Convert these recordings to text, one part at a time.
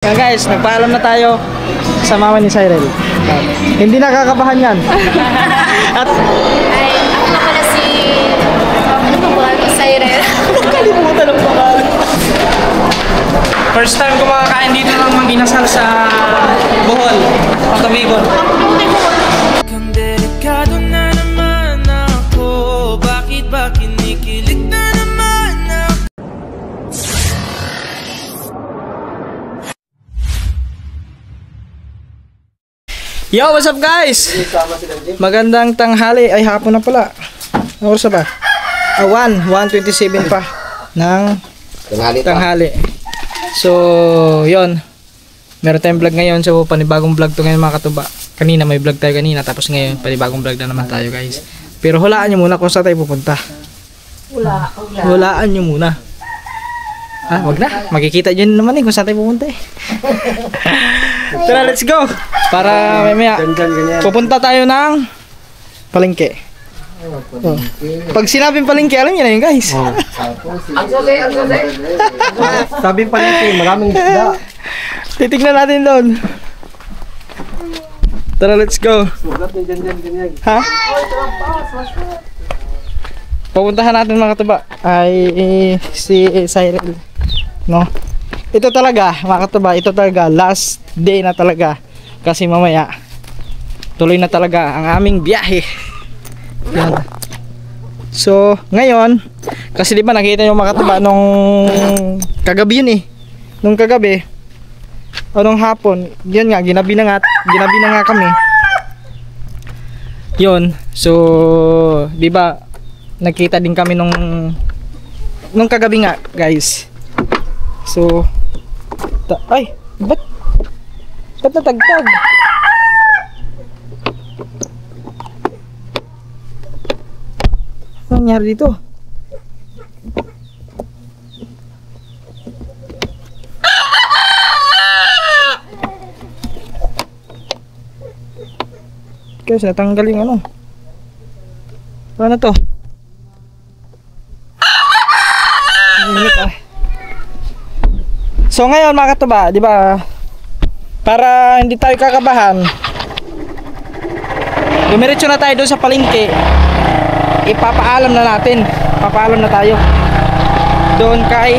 Yan guys, nagpaalam na tayo sa mama ni Cyril. Hindi nakakabahan yan. At ay, ako na pala si ano pa ba? Cyril. kalimutan ang pangalan. First time ko makakain dito ng mag-inasal sa Bohol, Patabigon. Kung delikado na naman ako, bakit ba kinikilig na naman ako? Yo, what's up guys? Magandang tanghali. Ay, hapon na pala. Ano oras ba? 1:27 pa ng tanghali. So, yon. Meron tayong vlog ngayon. So, panibagong vlog to ngayon mga katuba. Kanina may vlog tayo kanina. Tapos ngayon, panibagong vlog na naman tayo guys. Pero hulaan nyo muna kung saan tayo pupunta. Hulaan nyo muna. Ah, wag na. Makikita nyo naman kung saan tayo pupunta Tara, let's go! Para mamaya pupunta tayo ng palengke. Oh. Pag sinabing palengke, alam niyo na yun guys. Sabi palengke, maraming isda. Titignan natin doon. Tara, let's go. Ha? Pupuntahan natin mga katuba ay si Cyril. No? Ito talaga mga katuba, ito talaga last day na talaga. Kasi mamaya tuloy na talaga ang aming biyahe. Yan. So ngayon, kasi di ba nakita nyo mga katuba nung kagabi yun nung kagabi o nung hapon, yun nga, ginabi na nga kami. Yun, so di ba nakita din kami nung kagabi nga guys. So ay, ba't natagtag? Ano nangyari dito? Guys, natanggal yung ano. Ano to? Init ah. So ngayon mga katuba, di ba? Para hindi tayo kakabahan, dumiretso na tayo doon sa palengke. Ipapaalam na natin. Papaalam na tayo doon kay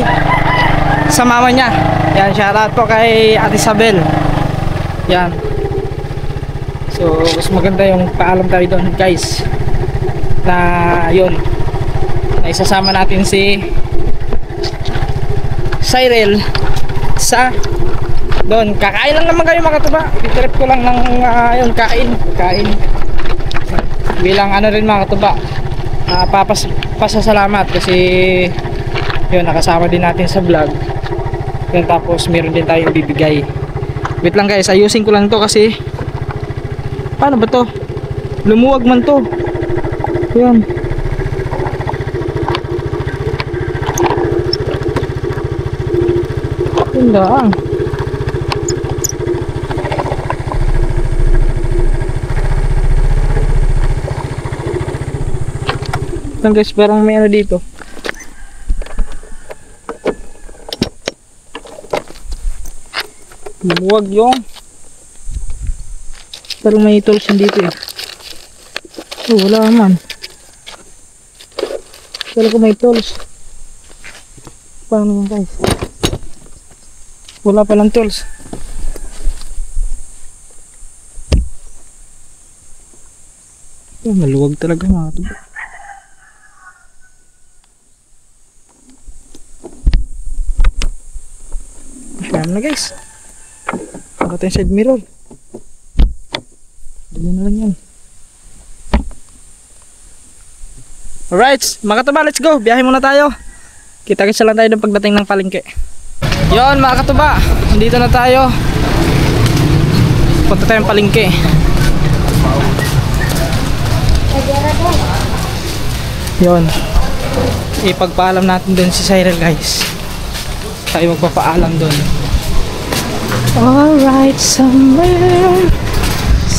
sa mama niya. Yan, shoutout po kay Ate Isabel. Yan. So, mas maganda yung paalam tayo doon, guys. Na yun. Na isasama natin si Cyril sa doon. Kakain lang naman kayo mga katuba. Itrip ko lang ng yun, kain bilang ano rin mga katuba, pasasalamat kasi yun, nakasama din natin sa vlog yun, tapos meron din tayong bibigay. Wait lang guys, ayusin ko lang to kasi paano ba to, lumuwag man to. Yun, lang. Lang guys, parang may ano dito. Huwag yung parang may tools dito Oh, wala naman. Kala ko may tools. Paano naman guys? Wala palang tools. Oh, maluwag talaga mga tubo. Ayan na guys. Nakata yung side mirror. Diyan na lang yan. Alright, mga katuba, let's go. Biyahe muna tayo. Kita-kitsa lang tayo ng pagdating ng palengke. Yon mga katuba, dito na tayo. Punta tayong palengke. Yon, ipagpaalam natin dun si Cyril guys. Tayo magpapaalam dun. Alright, somewhere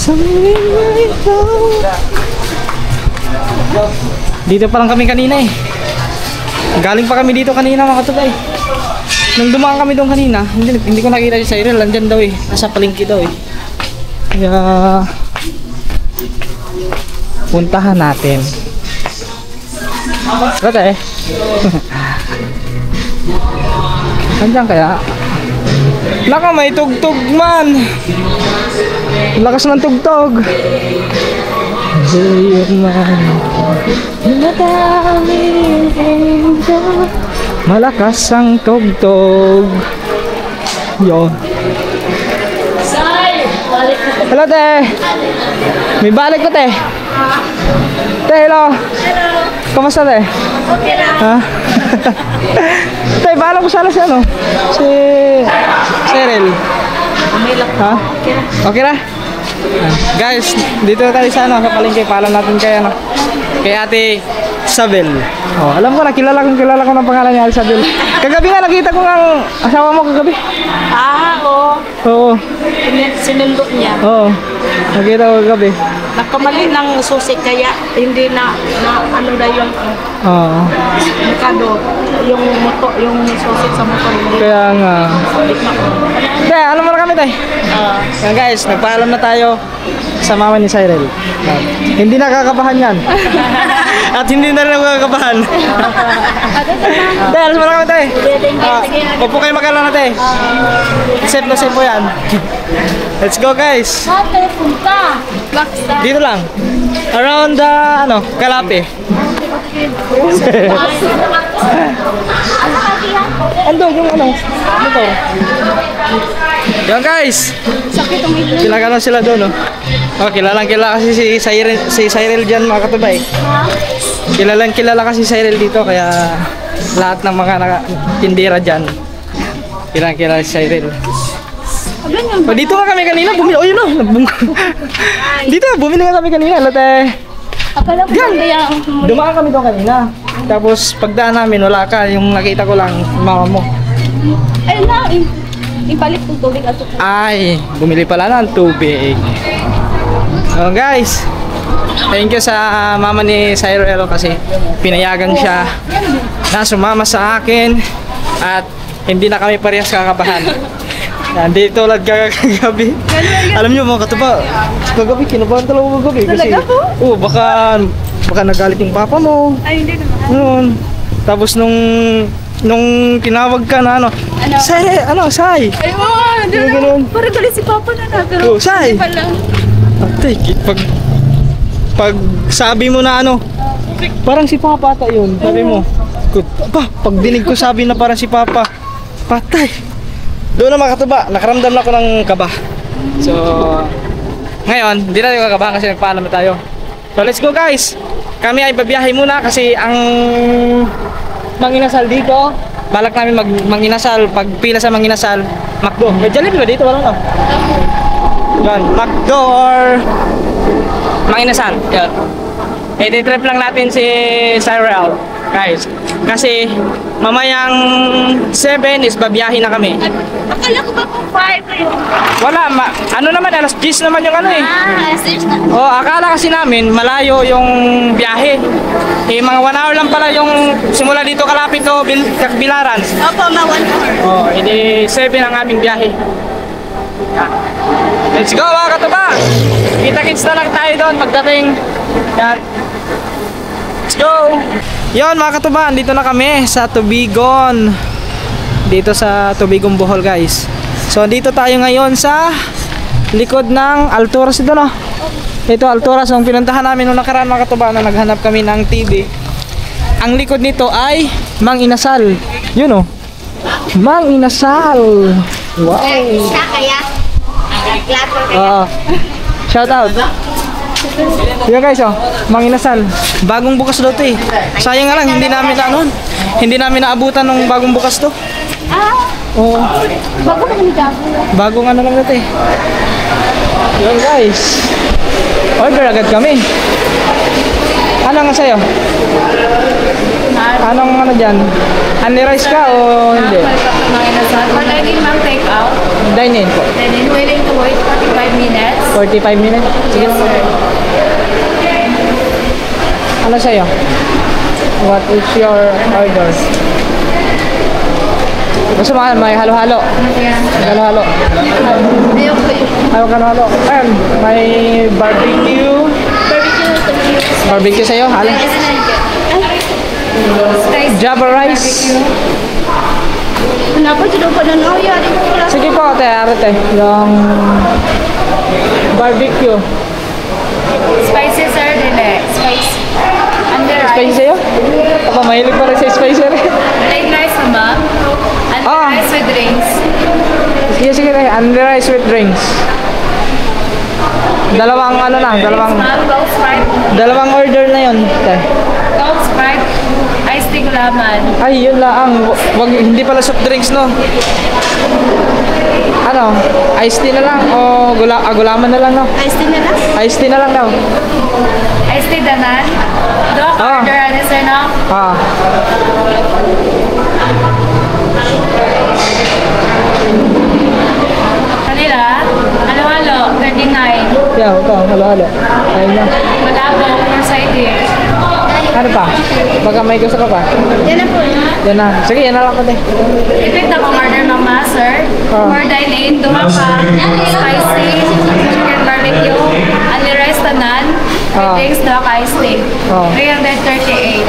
I go. Dito pa lang kami kanina Galing pa kami dito kanina mga katuba nung dumaan kami doon kanina, hindi ko nakita si Cyril, andyan daw eh. Nasa palengke daw eh. Kaya puntahan natin. Ba't eh? Andyan kaya? Naka, may tugtog man. Lakas ng tugtog. Malakas ang tugtog. Yun. Hello, te. May balik ko, te. Te, hello. Kamusta, te? Okay lang. Ha? Te, paalam ko sana si ano? Si Cyril. Ha? Okay na? Guys, dito na tayo sa ano, sa palengke. Paalam natin kay ano, kay Ate Isabel. Oh, alam ko na, kilala ko ng pangalan niya, Isabel. Kagabi nga nakita ko ng asawa mo kagabi. Oo. Oo. Sinundok niya. Oo. Nakita ko kagabi. Nakamali ng susi kaya hindi na ano na yung Oo. merkado. Yung motor, yung susi sa motor. Kaya nga. Te, alam mo na kami, te. Yan guys, nagpaalam na tayo sa mama ni Cyril. Hindi nakakabahan yan. At hindi na rin nakakabahan. Te, alam mo na kami, te. Huwag po kayo mag-alala, te. Safe na safe po yan. Let's go, guys. Saan punta? Laksa. Dito lang. Around ano, Kalapi. Ando yung ano, motor. Yan guys. Kilala sila doon, no? Oh, kilalang kasi si Cyril dyan, mga katubay. Kilala kasi si Cyril dito, kaya lahat ng mga tindera dyan kilala si Cyril. Oh, dito nga kami kanina, bumili. Oh, yun o. Dito, bumili nga kami kanina. Late. Akala ko kaya Dumaan kami doon kanina. Tapos, pagdaan namin, wala ka. Yung nakita ko lang, mama mo. ay na, ipalit ng tubig at Ay, bumili pala ng tubig. So, guys. Thank you sa mama ni Cyril kasi pinayagan siya na sumama sa akin. At hindi na kami parehas kakabahan. Hindi tulad kagabi. Alam niyo mga katuba, kagabi kinabahan talaga kagabi kasi baka nagalit yung papa mo. ay hindi naman. Noon. Tapos nung tinawag ka na ano, Say, Say. Ay mo, hindi Yung naman. ganun. Parang galit si Papa na pero Oh, Say. hindi pa lang. Ate, pag sabi mo na ano, parang si Papa ata yun. Sabi mo, pag dinig ko sabi na parang si Papa, patay. Doon na mga katuba, nakaramdam na ako ng kaba. So, ngayon, hindi na tayo kakabahan kasi nagpaalam na tayo. So, let's go guys! Kami ay babiyahe muna kasi ang manginasal dito, balak namin manginasal, pag pila sa manginasal, McDo. May Jollibee ba dito? Wala na. Yan, McDo or manginasal. Yan. I-trip lang natin si Cyril, guys. Kasi mamayang 7 is babiyahe na kami. Akala ko ba kung 5 kayo? Wala, ano naman, alas 10 naman yung ano eh. Sis na. Oh, akala kasi namin malayo yung biyahe. Eh, mga 1 hour lang pala yung simula dito kalapit to Bilaran. Opo, ma 1 hour. Oh, edi 7 ang aming biyahe. Yan. Let's go mga katuba! Kita-kits na lang tayo doon pagdating. Yan. Let's go! Yon mga katuba, dito na kami sa Tubigon. Dito sa Tubigon, Bohol guys. So dito tayo ngayon sa likod ng Alturas ito, no? Ito Alturas, ang pinuntahan namin noong nakaraan mga katuba na naghanap kami ng TV. Ang likod nito ay Mang Inasal. Yun, oh. Mang Inasal. Wow. Siya kaya? Shout out. Yan guys, oh, Mang Inasal. Bagong bukas daw 'to eh. Sayang nga lang hindi namin naabutan ng bagong bukas 'to. Oo. Bago ka nang Bagong ano lang 'to eh. Yan guys. Order agad kami. Ano nga sa'yo? Anong ano dyan? Honey rice ka o hindi? Mang Inasal. Palagi mang take out. Dine in po. Then willing to wait 45 minutes. 45 minutes? Sige Yes, sir. Ano sa'yo? What is your order? Gusto mo may halo-halo? May halo-halo. Ayoko eh. Ayaw ka halo. Ayun, may barbecue. Barbecue sa'yo? Alin? Java rice. Kenapa tidak pada now ya? Sige po, ate. Yung barbecue. Spicy sir, dili. Spicy. Under Spicy rice. sa'yo? Ako, mahilig pa rin sa spicy rin. Plain rice naman. Under Ah. rice with drinks. Sige. Under rice with drinks. Dalawang ano lang, Coke Sprite. dalawang order na yun. Te. Coke Sprite. Ice tea gulaman. Ay, yun lang. Wag, hindi pala soft drinks, no? Ano? Iced tea na lang o gulaman na lang, no? Ice tea na lang? Iced tea na lang daw. Ice tea danan. Do Ah. order ano sir no? Ah. Kanila, halo-halo, 39. Yeah, ito. Halo-halo. Ayun na. Malabo, for side dish. Ano pa? Baka may gusto ka pa? Yan na po. Yan na. Sige, yan na lang pati. Repeat na kong order mama, sir. Ah. For dine-in, duha ka, spicy, chicken barbecue, only rice tanan, Ah. drinks, duha ka iced tea. Ah. 338.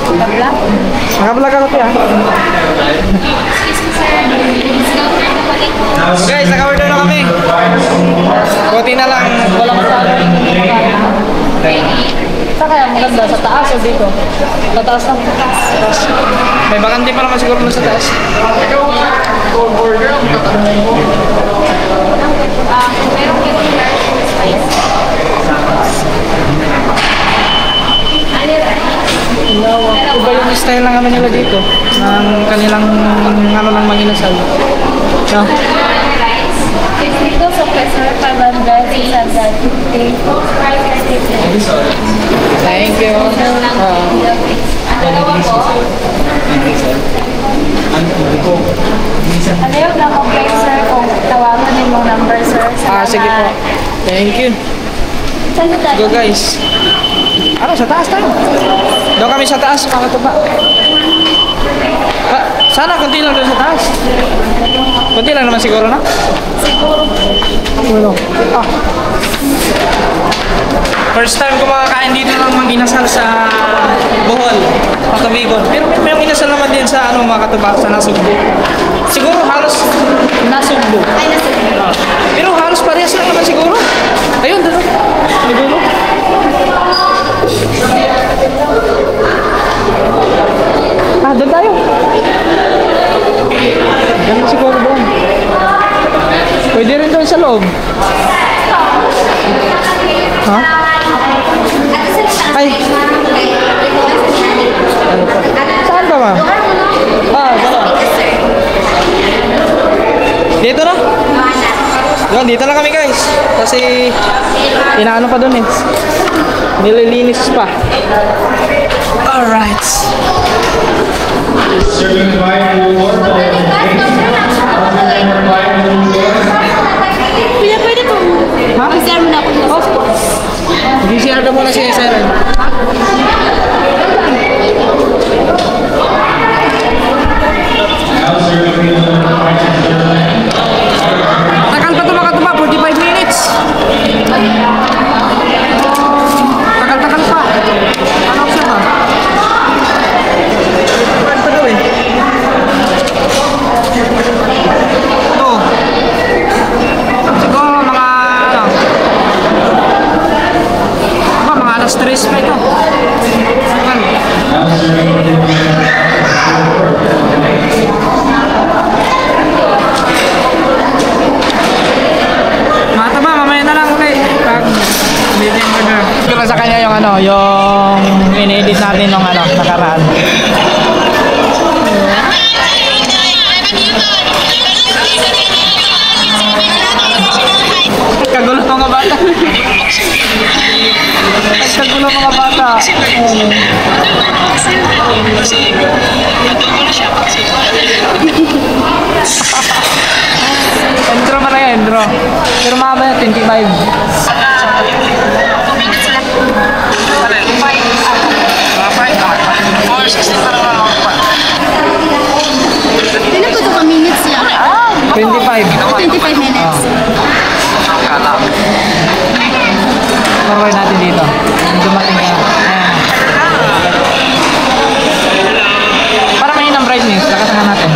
Babla? Nakablog ako tiya. Guys, naka-order na kami. Buti na lang. Wala masala. Saan kaya maganda? Sa taas o dito? Sa taas lang. Sa taas. May bakante pa naman siguro na sa taas. Meron yung spicy. Iba yung style ng ano nila dito. Ng kanilang ano ng manginasal. No? Dito sa peso, 500, 650. Thank you. Ano yung na-complain sir kung tawagan din mong number sir? Sige po. Thank you. Saan tayo? Go guys. Ano, sa taas tayo. Doon kami sa taas, mga katuba. Sana konti lang doon sa taas. Konti lang naman siguro na. Siguro. Ano? First time ko makakain dito ng mag-inasal sa Bohol, Patabigon. Pero may inasal naman din sa ano mga katuba, sa Nasugbo. Siguro halos Nasugbo. Ay, nasa. Pero halos parehas lang naman siguro. Ayun, doon. Siguro. Doon tayo. Ganun siguro doon. Pwede rin doon sa loob. Ha? Ay. Ano pa? Saan ba, ma'am? Dala. Dito na? Yun, dito na kami guys. Kasi inaano pa doon eh. Nililinis pa. Alright. Pwede po. Ha? Mag-share mo na ako. Of course. Mag-share ka muna si Siren. Tagal pa ito mga katuba, 45 minutes. Tagal-tagal pa. Ano siya ba? Tagal pa daw eh. Ito. Siguro mga ano. Mga alas 3 pa ito. Tagal. Mataba, mamaya na lang ulit. Pag bitin ko na. Siguro sa kanya yung ano, yung in-edit natin nung ano, nakaraan. Kagulo mga bata. Kagulo mga bata. Intro pa na yan, intro. Pero mamaya 25. 25 minutes. Forward natin dito. Dumating ka. Ayan. Para may ng brightness, lakasan natin.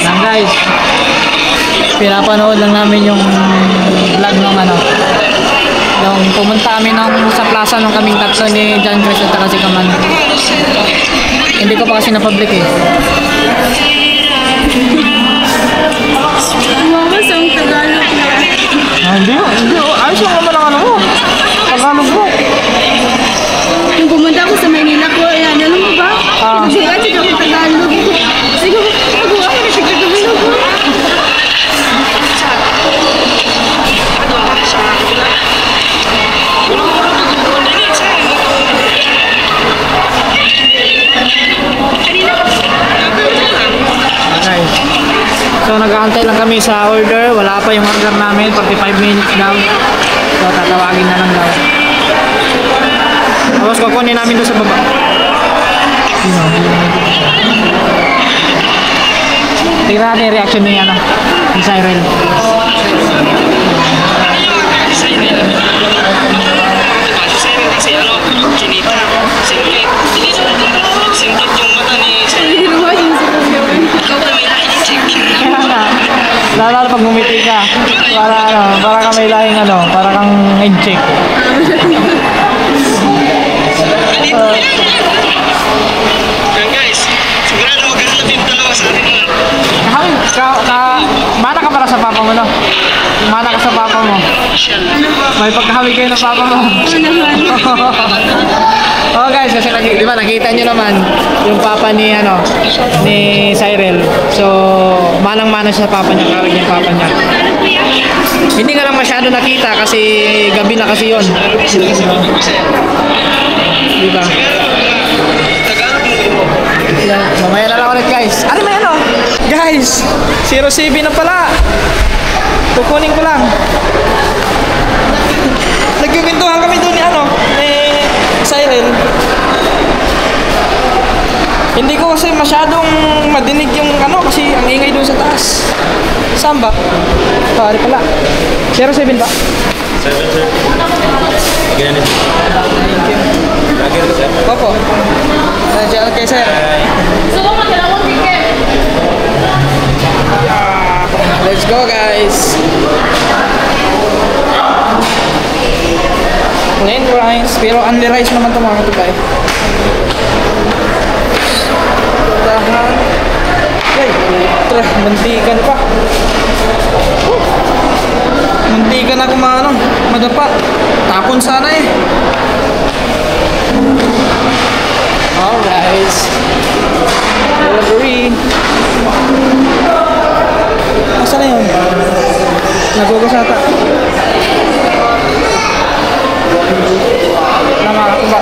Yan guys. Pinapanood lang namin yung vlog ng ano. Yung pumunta kami sa plaza nung kaming tatlo ni John Chris at saka si Kaman. Hindi ko pa kasi na-public eh. Mama, saan Tagalog na? Hindi. Ayos lang naman ang ano mo. Tagalog mo. Nung pumunta ako sa Manila ko, ayan, alam mo ba? Nagsigat siya ako Tagalog. Sige, ako ako na siya Tagalog ko. Guys. So nag-aantay lang kami sa order. Wala pa yung order namin. 45 minutes daw. So tatawagin na lang daw. Tapos kukunin namin doon sa baba. Tingnan natin yung reaction niya ano, ni Cyril. Lalo pag ngumiti ka, para kang may lahing para kang head-check. Guys, sigurado maganda din dalawa sa atin. Mana ka para sa papa mo, no? Mana ka sa papa mo. May pagkahawig kayo ng papa mo. Oh guys, kasi di ba nakita nyo naman yung papa ni ni Cyril. So, manang-mana siya sa papa niya, kawig niya yung papa niya. Hindi nga lang masyado nakita kasi gabi na kasi yun. Di ba? Mamaya na lang ulit guys. Ano may Guys, 07 na pala. Kukunin ko lang. Nagkikwentuhan kami doon ni Cyril. Hindi ko kasi masyadong madinig yung kasi ang ingay doon sa taas. Saan ba? Pare pala. 07 ba? 7 sir. Again. Thank you. Opo. Okay sir. Let's go guys. Plain rice, pero only rice naman ito mga katubay. Dahan. Ay, mantikan pa. Mantikan ako madapa. Tapon sana eh. Alright. Delivery. Asa na yun? Nagugas ata. Nakakatuba.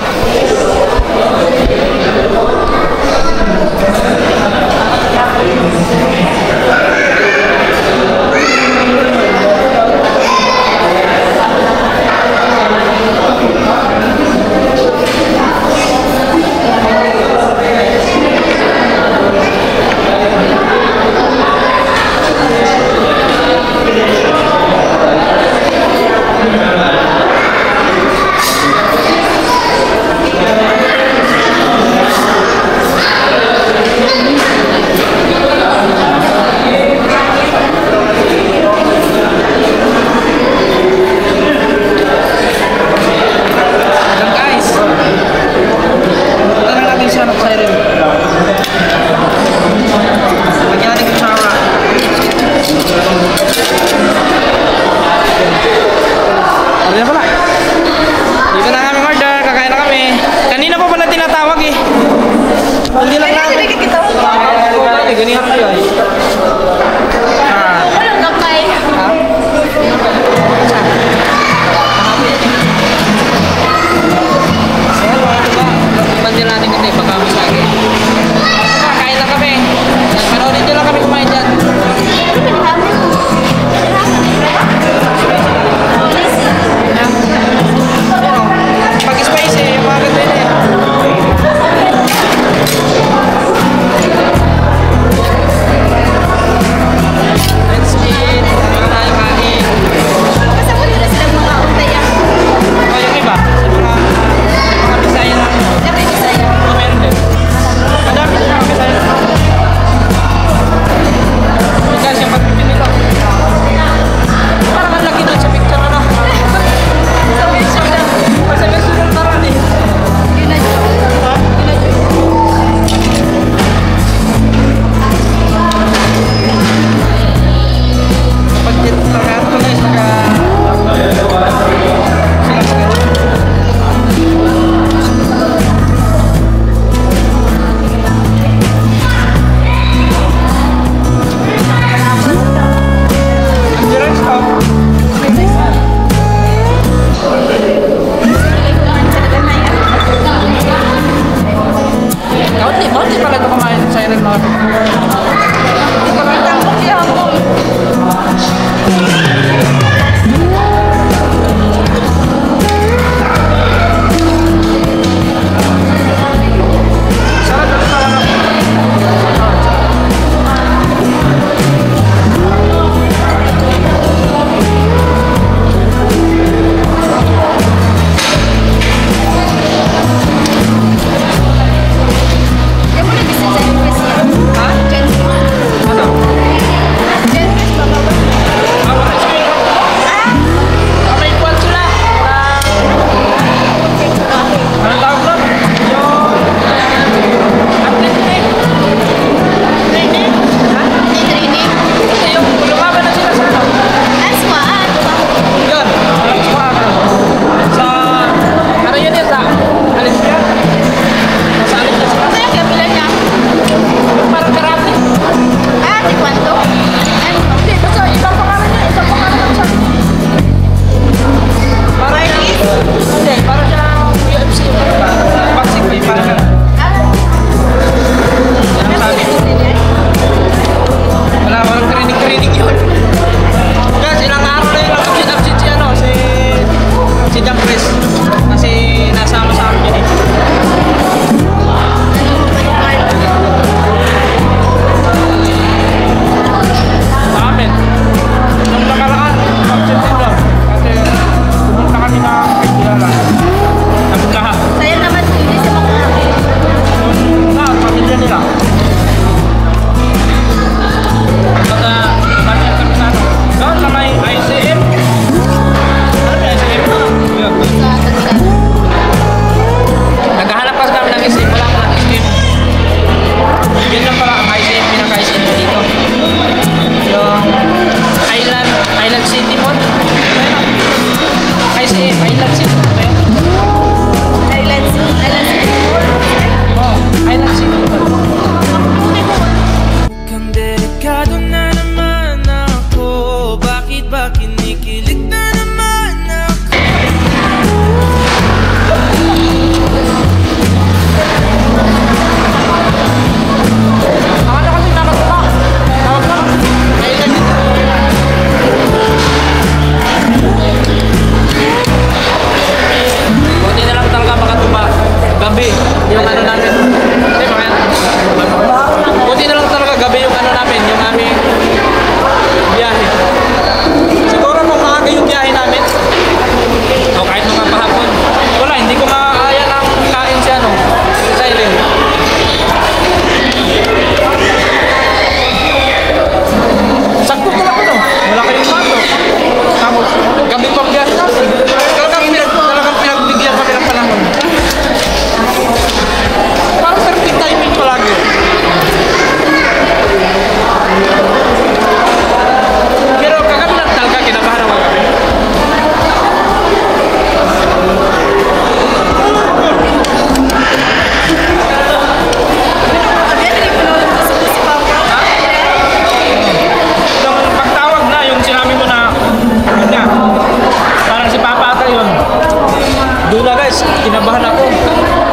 Dula guys, kinabahan ako.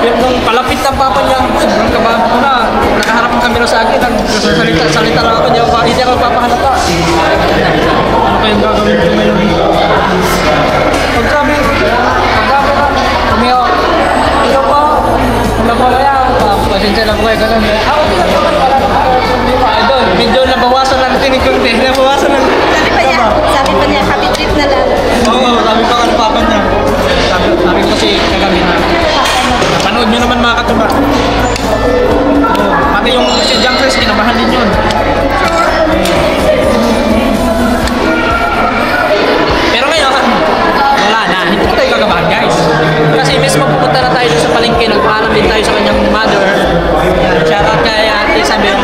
Yung nung palapit ng papa niya, sobrang kabahan ko na. Nakaharap ang kamera sa akin, salita lang ako, hindi ako papahalata. Ano kayong gagawin ko ngayon? Pagkabi na, kumiyo. Ito po, wala po kaya, pasensya lang po kayo, ganun. Ako, wala na po kayo. Doon, medyo nabawasan lang tinig ko, nabawasan lang. Sabi pa niya, happy trip na lang. Oo, sabi pa ano papa niya. Sabi ko kasi kagabi na. Napanood nyo naman mga katuba. Oo, pati yung si Junkers, kinabahan din yun. Pero ngayon, wala na. Hindi ko tayo kagabahan guys. Kasi mismo pupunta na tayo sa palengke. Nagpaalam din tayo sa kanyang mother. Shout out kay Ate Isabel.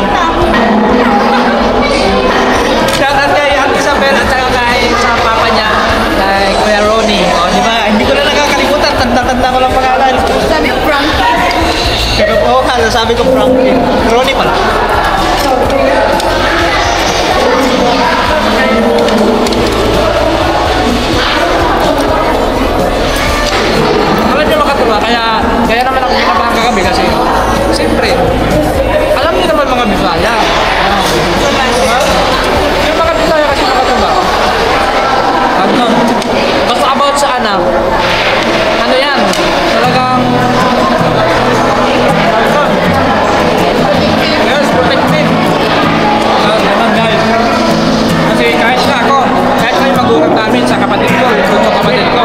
Shout out kay Ate Isabel at saka kay sa papa niya. Kay Kuya Ronnie. O, di ba? Hindi ko na nakakalimutan. Tanda-tanda ko lang pangalan. Sabi ko, Frankie. Oo, sabi ko Frankie. Ronnie pala. Alam niyo makatuwa, kaya naman ako kinabahan kagabi kasi siyempre, alam niyo naman mga Bisaya. Yung mga Bisaya kasi makatuwa. Ano? Basta about sa anak, ano yan? Talagang yes, protective. Naman guys. Kasi kahit yung magulang namin sa kapatid ko, yung kapatid ko,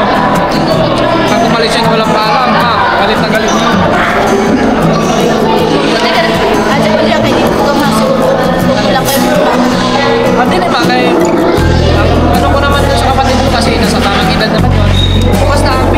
pag umalis yun walang paalam, galit na galit na. Ate ko niya, kaya dito ko masuk. Wala ko yung Hindi naman, ano ko naman sa kapatid ko kasi nasa tamang edad naman yun. Basta ang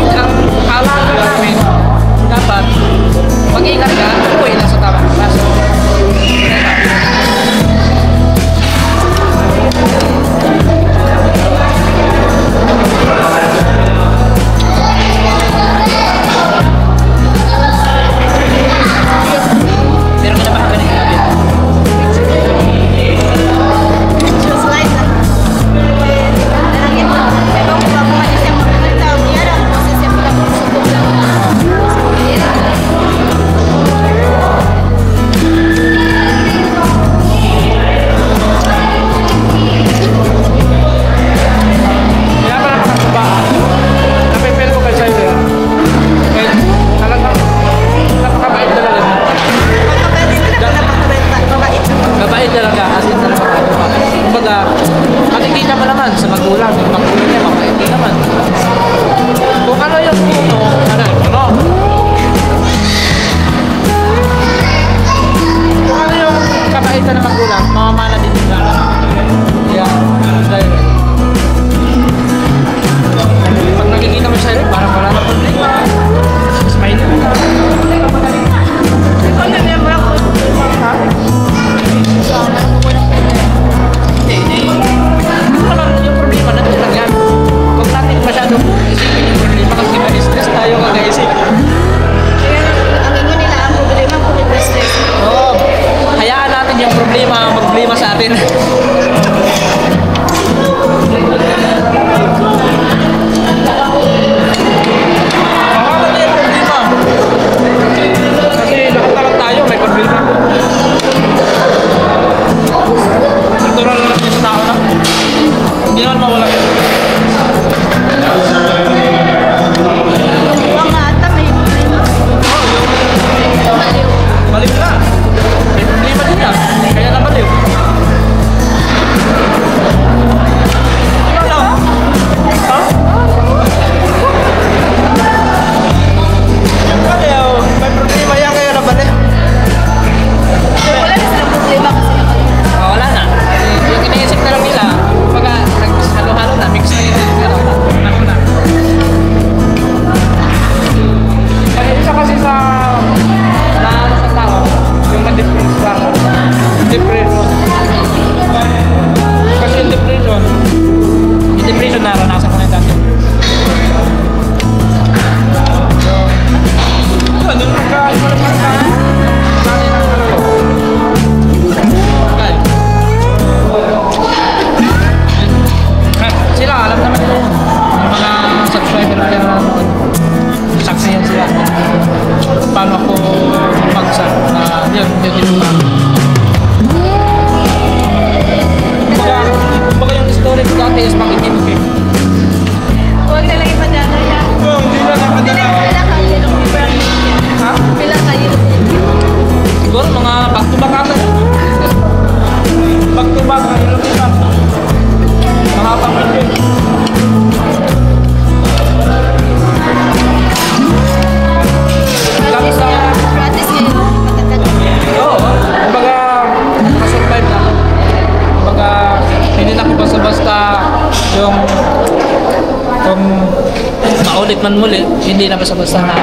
man muli, hindi na basta-basta na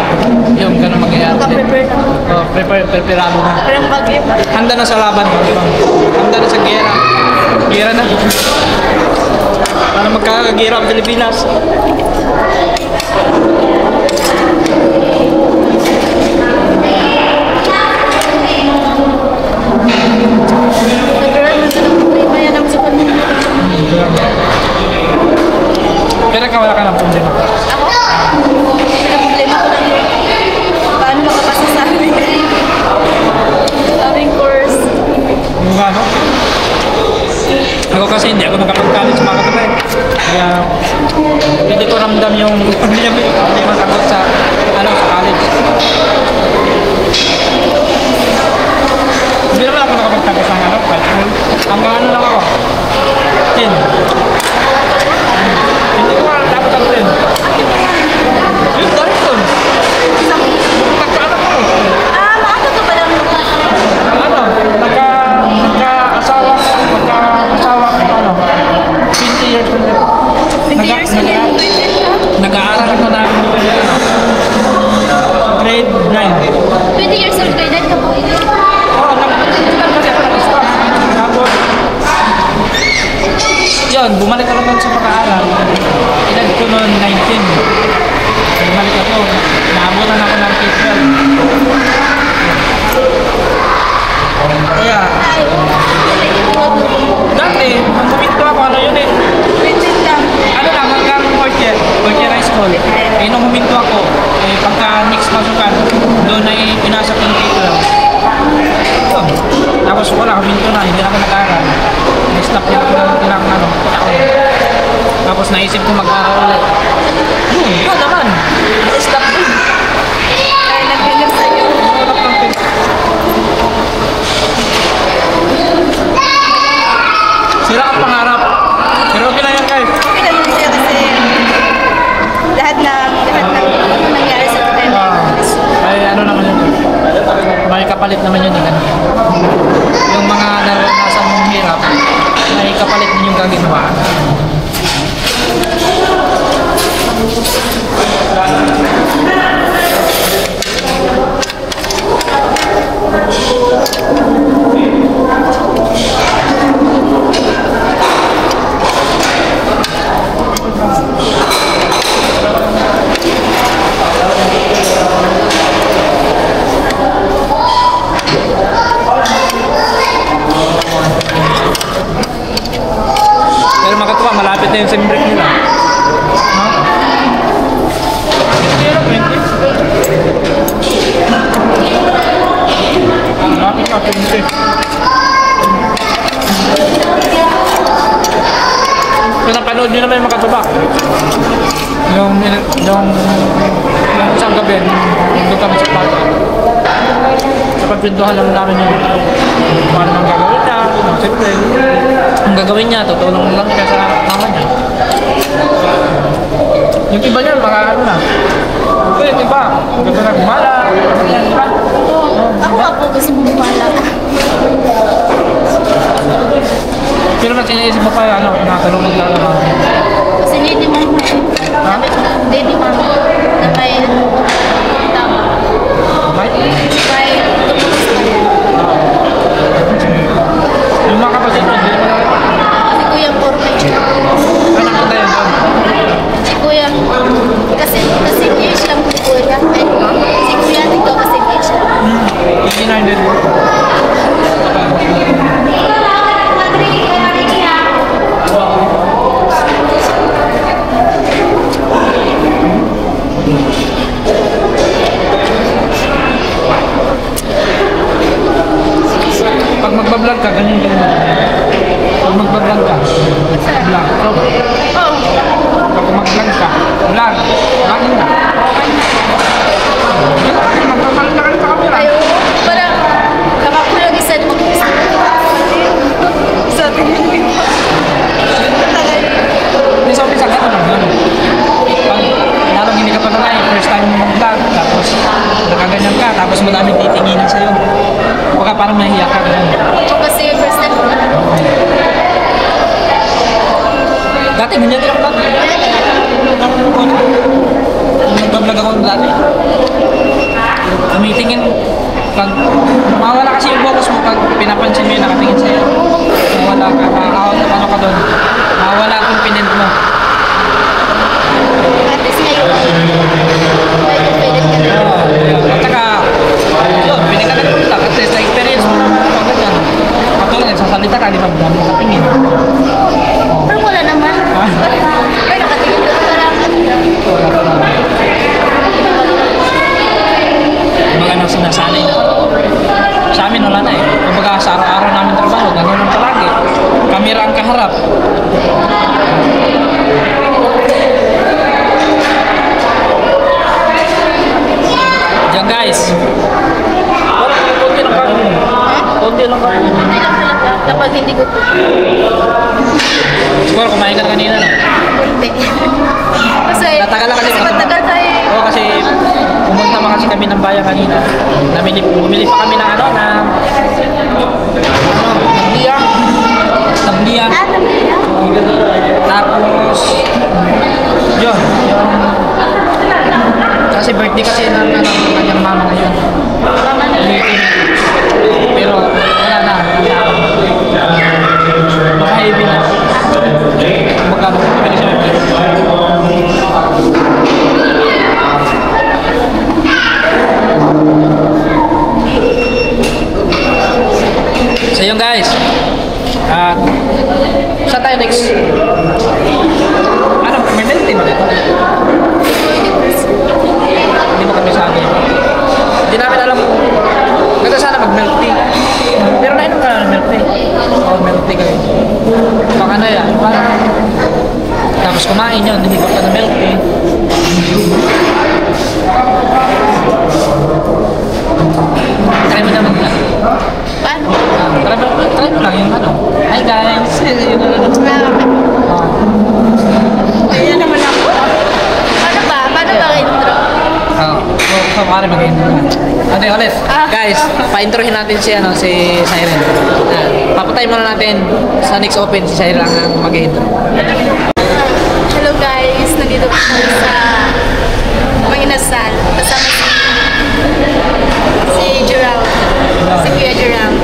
yung ganun magyayari. Naka-prepare na. Preparado na. Parang bagay pa. Handa na sa laban. Handa na sa gera. Gera na. Para magkakagira ang Pilipinas. Nag-girl na sa problema yan ang sa kanila. Pero wala ka ng problema. Ako? Problema ko lang yun. Paano makapasa sa amin? Aming course. Yung ano? Ako kasi hindi ako nakapag-college mga kapatid. Kaya hindi ko ramdam yung problema takot sa sa college. Hindi naman ako nakapagtapos ng high school. Hanggang lang ako. 10. Hindi ko alam dapat ang 10. Yung dahil doon. Nagkaanak ko. Maaga ka pa lang. Nagka-asawa, 20 years old. 20 years na yan. Nag-aaral ako na grade 9. 20 years old kayo, dahil ka po. Oo, nag-start kasi ako nag-start. Tapos, yun, bumalik ako doon sa pag-aaral. Edad ko noon 19. Bumalik ako. Naabutan ako ng K-12. Kaya, dati, nung huminto ako, ano yun eh? Ano lang, hanggang 4th year high school. Eh, nung huminto ako, pagka next masukan, doon ay pinasok yung K-12. Yun. Tapos wala, huminto na, hindi na ako nag-aaral. Na-stop yung ilang taon. Tapos naisip ko mag-aaral ulit. Yun naman, na-stop din. Ay, nag-ganap sa'yo. Sira ang pangarap. Pero okay lang yan guys. Okay lang yun siya kasi lahat ng nangyari sa atin. Ay ano naman yun. May kapalit naman yun. Yung mga naranasan mong hirap, may kapalit din yung gaginawa. Pero makatuwa, malapit na yung sim break nila. Ha? Malapit na, 20. So, napanood nyo naman yung makatubak. Yung isang gabi, doon kami sa party. Napagpintuhan lang namin yung kung ano ang gagawin niya. Siyempre, ang gagawin niya, tutulong lang siya sa mama niya. Yung iba niya, mga ano na. Ito yung iba, gusto na gumala. Diba? Ako nga po gusto mo bumala. Pero mas iniisip mo pa yung ano, nakatulungan lang naman. Kasi hindi mo sabi ko, hindi mo na may tama. Right? May tumulong sa kanya. Yung mga kapatid mo, hindi naman naman. Si Kuya puro may siya. Ano nakita yun doon? Si Kuya, kasi age lang si Kuya. Si Kuya, tigdo kasi age lang. 89 din. Pag magbablog ka, ganyan ganyan. Pag magbablog ka, vlog. Oo. Pag mag-vlog ka, vlog. Vlogging na. Magpapalit na kayo sa camera. Ayaw, parang nakakulang isa mo. Sabi niya. Hindi sa umpisa ka naman. Pag lalong hindi ka pa naman, first time mo mag-vlog, tapos nakaganyan ka, tapos madaming titingin sa'yo. Baka parang mahiya ka. Ito kasi first time ko na. Dati ganyan din ang vlog. nag-vlog ako dati. Tumitingin, pag mawala kasi yung focus mo pag pinapansin mo yung nakatingin sa'yo. Mawala ka, ano ka doon. Mawala ang confident mo. At least ngayon, medyo pwede ka na. At saka, yun, pinagkagalan mo lang. At least na-experience mo naman pag ganyan. Patuloy, nagsasalita ka, di ba? Dami sa tingin. Pero wala naman. Ay, nakatingin ka pa lang. Kumbaga nang sinasanay na. Sa amin wala na eh. Kumbaga sa araw-araw namin trabaho, gano'n lang palagi. Kamera ang kaharap. Diyan guys. Wala, konti lang kami. Konti lang kami. Hindi lang talaga. Kapag hindi ko po. Siguro kumain ka na kanina, no? Kunti. Kasi, Natagal lang kasi. matagal tayo. Oo, kasi pumunta pa kasi kami ng bayan kanina. Bumili pa kami ng Taglia. Ah, tamaya. Tapos, yun. Kasi birthday kasi ng kanyang mama ngayon. Pero, wala na. Mahibi na. Magkano ko pili siya. So yun guys. Saan tayo next? Ano, may milk tea ba dito? Hindi mo kami sabi. Hindi namin alam kung ganda sana mag-milk tea. Pero nainom ka na ng milk tea. Oo, milk tea kayo. Baka na yan. Tapos kumain yun, hindi ko ka ng milk tea. Try mo naman lang. Paano? Try mo lang yung ano. Hi guys! Yung Kaya naman ako. Paano ba? Paano ba intro? So, maaari mag-intro. Ate, ulit. Guys, pa-introhin natin si Siren. Papatay muna natin sa next open si Siren ang mag-intro. Hello guys, nandito po kami sa Manginasal. Kasama si Jerome. Si Kuya Jerome.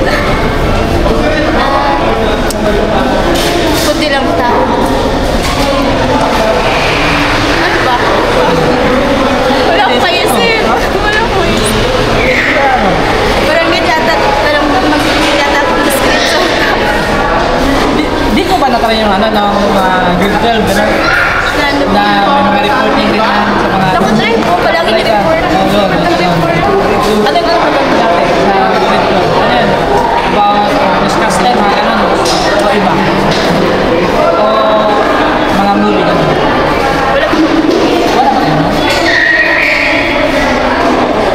Kunti lang tao. Ano ba? Wala akong paisip. Wala akong paisip. Parang yata, parang mag-yata akong description. Di ko ba natry yung ano ng grade 12, gano'n? Na may reporting rin sa mga... Nakatry ko, palagi ni-report. Nag-report. Ano yung mga dati sa grade 12? Ano yan? About discuss time, mga gano'n? O iba? O mga movie gano'n? Wala ko. Wala ba yun?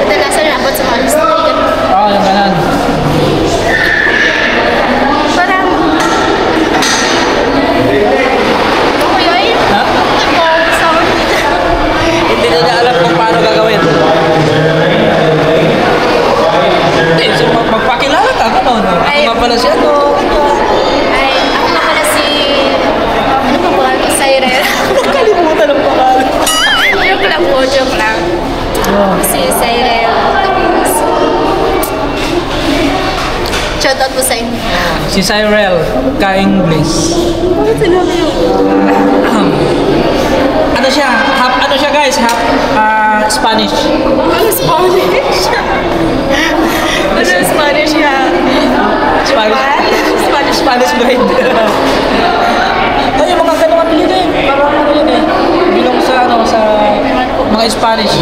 Kadalasan na abot sa mga history. Oo, yung gano'n. Parang... Ako yun? Ha? Ako, sound. Hindi na niya alam kung paano gagawin. Hindi, so magpakilala ka, gano'n. Ay. Ako nga pala siya, no? Ay, ako na pala si... Ano ba ba? Cyril. Kalimutan ang pangalan. Joke lang po, joke lang. Si Cyril. Tapos... Shoutout po sa inyo. Si Cyril, ka-English. Bakit sinabi yung... Ano siya? Ano siya guys? Spanish. Ano Spanish? Ano Spanish ya? Spanish grade. Ay, yung mga ganun ang yun eh. Parang ano yun eh. Bilang sa mga Spanish.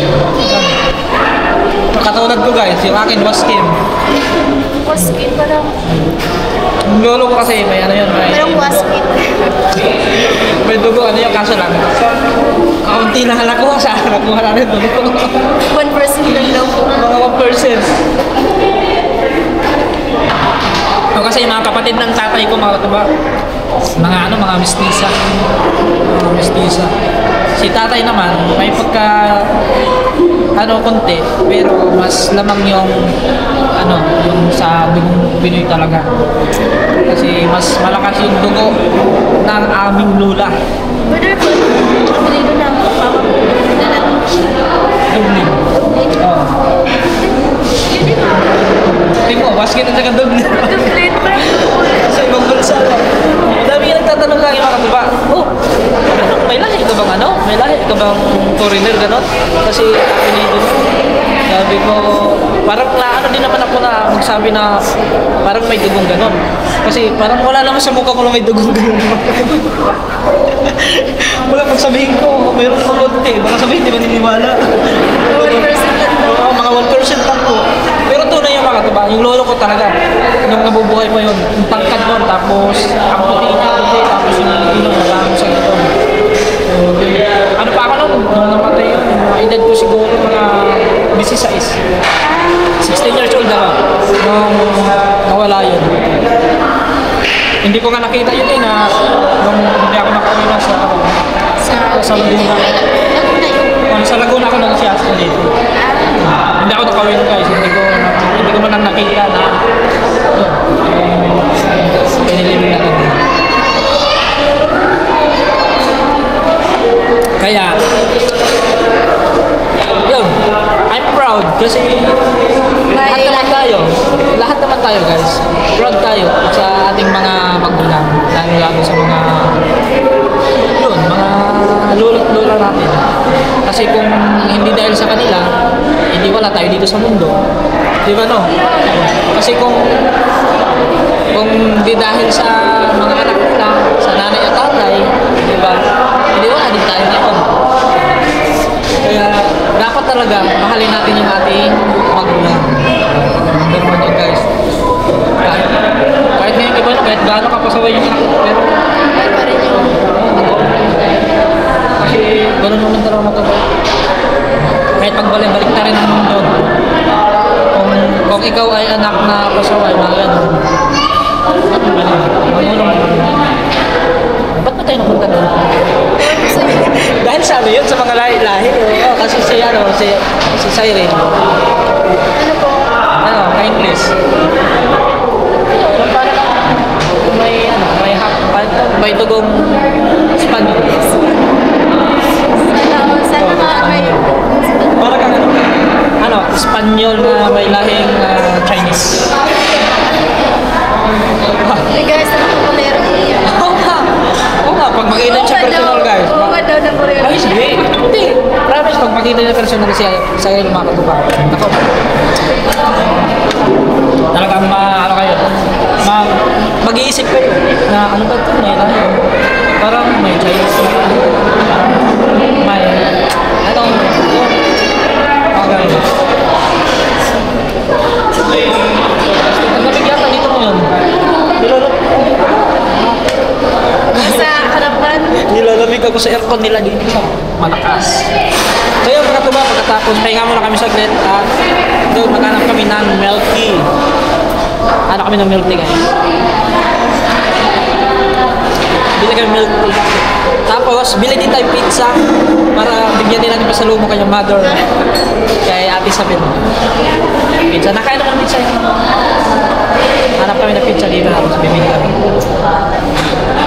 Katulad ko guys, yung akin was Kim. Waskin, parang... Yung lolo ko kasi may ano yun. Parang waskin. May dugo, ano yung kaso lang. Kaunti na nakuha sa nakuha namin dugo. 1% lang daw po. Mga 1%. O kasi yung mga kapatid ng tatay ko, mga diba? Mga mestiza. Mga mestiza. Si tatay naman, may pagka konti, pero mas lamang yung yung sa dugong Pinoy talaga. Kasi mas malakas yung dugo ng aming lula. Brother ko, pilido na ako. Papa ko. Dublin. Oo. Tingin mo, basket na sa Dublin. Complete pa. Sa ibang bansa. Madami yung nagtatanong lagi mga katuba. Oh, may lahi ka bang ano? May lahi ka bang foreigner gano'n? Kasi apelido mo. Sabi ko, parang naano din naman ako na magsabi na parang may dugong gano'n. Kasi parang wala naman sa mukha ko na may dugong gano'n. Wala pag sabihin ko, mayroon ko konti. Baka sabihin, di ba niniwala? 1% lang daw. Oo, mga 1% lang po. Pero tunay yung mga katuba, yung lolo ko talaga, nung nabubuhay pa yun, yung tangkad mo, tapos ang puti niya, puti, tapos yung ilong, maraming sa ito. Ano pa ako nung namatay yun, mga edad ko siguro mga 16. 16 years old ako, nung nawala yun. Hindi ko nga nakita yun eh, na nung hindi ako nakauwi na sa Laguna. Sa Laguna ako nang siya dito. Hindi ako nakauwi na guys, hindi ko man lang nakita na pinilimin na ito. Kaya, yun, I'm proud kasi lahat naman tayo guys, proud tayo sa ating mga magulang, lalo sa mga lolo't lola natin. Kasi kung hindi dahil sa kanila, hindi wala tayo dito sa mundo. Di ba no? Kasi kung di dahil sa mga anak nila, sa nanay at tatay, di ba? Hindi wala din tayo ngayon. Kaya dapat talaga mahalin natin yung ating magulang. Number 1 yun guys. Kahit ngayon iba, kahit gaano kapasaway yung anak, pero Ay, pa rin yung... kasi gano'n naman talaga matabay. Kahit pagbalik-balik na rin ang mundo. Kung ikaw ay anak na pasaway, mga gano'n. Ba't ba tayo napunta doon? Dahil sa ano yun, sa mga lahi-lahi. Oo, kasi si Siren. Ano po? Ano, kindness. Ayun, parang may dugong Spanish. Sana nga may... Parang kang Espanyol na may lahing Chinese. Hey guys, ano po bolero po yan? Oo nga, pag makita niyo siya personal guys. Oo nga daw ng bolero. Ay, sige. Hindi. Promise, pag makita niyo personal siya, sa kayo mga katubang. Ako. Talagang ano kayo, mag-iisip kayo na ano ba ito, may lahi. Parang may Chinese na may anong ang nabigyan dito mo yun. Sa harapan. Nilalamig ako sa aircon nila dito. Malakas. So yun mga tuba, pagkatapos pahinga muna kami saglit at doon maghanap kami ng milk tea. Ano kami ng milk tea guys? Bili kami milk tea. Tapos bili din tayo pizza para bigyan din natin pasalubong kanyang mother kay Ate Sabin. Pizza. Nakain naman pizza yun. Hanap kami ng pizza dito tapos bibili kami.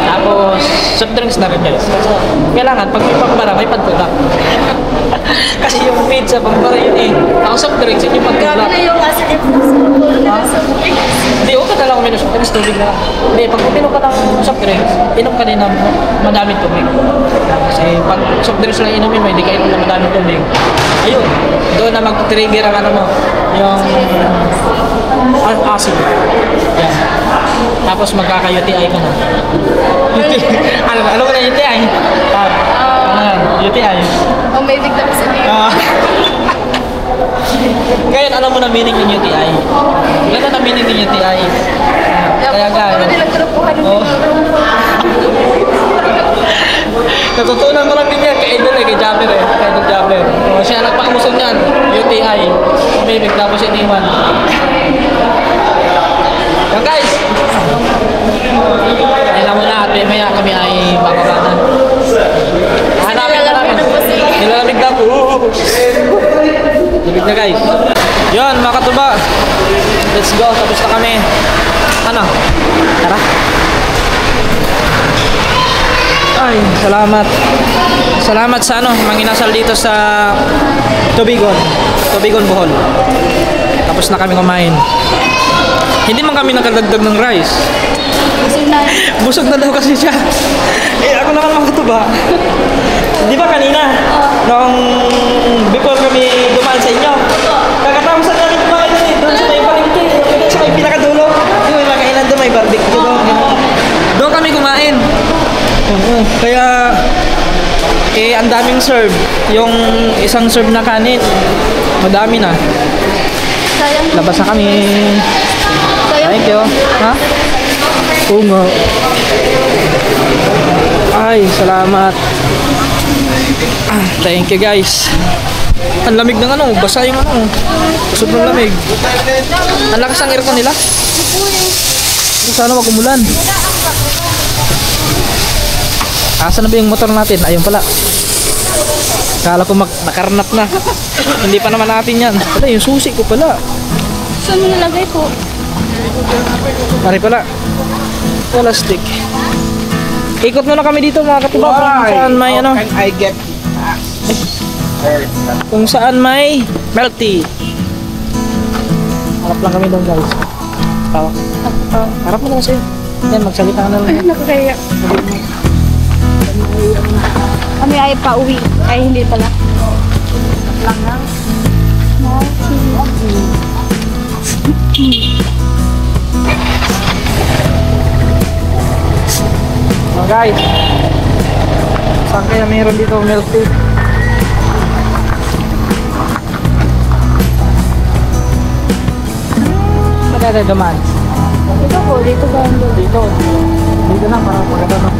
Tapos soft drinks na rin guys. Kailangan pag may pagbara may pagtulak. Kasi yung pizza pagbara yun eh. Ang soft drinks yun yung pagtulak. Grabe na yung asa niya. Hindi, huwag ka talagang uminom soft drinks, tubig na lang. Hindi, pag uminom ka ng soft drinks, inom ka din ng madaming tubig. Kasi pag soft drinks lang inumin mo, hindi ka inom ng madaming tubig. Ayun, doon na mag-trigger ang ano mo, yung acid. Yan. Tapos magkaka-UTI ka na. Alam mo na UTI? UTI. Oh, may bigla ko sabihin. Ngayon, alam mo na meaning ng UTI. Gano'n na meaning ng UTI. Kaya gano'n. Ano nila grupuhan ng Natutunan ko lang din yan kay Idol kay Jabber kay Idol Jabber. Siya nagpakamusong yan, UTI. Umibig tapos iniwan. Yan guys! Alam mo na at maya kami ay bababa na. Hanapin na namin. Nilalamig na po. Lamig na guys. Yun mga katuba. Let's go. Tapos na kami. Ano? Tara. Ay, salamat. Salamat sa manginasal dito sa Tubigon, Bohol. Tapos na kami kumain. Hindi man kami nakadagdag ng rice. Busog na daw kasi siya. Ako naman makatuba. Di ba kanina? Nung before kami dumaan sa inyo, kakatapos na namin kumain doon sa may palengke. Sa may pinakadulo. Yung may makainan doon, may barbecue doon. Doon kami kumain. Kaya ang daming serve. Yung isang serve na kanin, madami na. Labas na kami. Thank you. Ha? Oo nga. Ay, salamat. Thank you guys. Ang lamig ng basa yung sobrang lamig. Ang lakas ang aircon nila. Sana wag umulan. Asan na ba yung motor natin? Ayun pala. Kala ko nakarnap na. Hindi pa naman natin yan. Wala, yung susi ko pala. Saan mo nalagay po? Pare pala. Plastic. Ikot muna kami dito mga katiba. Kung saan may I get kung saan may milk tea. Harap lang kami doon guys. Harap mo na kasi. Yan, magsalita na lang. Nakakaya. Kami ay pauwi. Ay, hindi pala. Lang lang. Oh guys, saan kaya meron dito milk tea? Saan kaya dumaan? Dito po, dito ba? Dito na, parang pagkata na.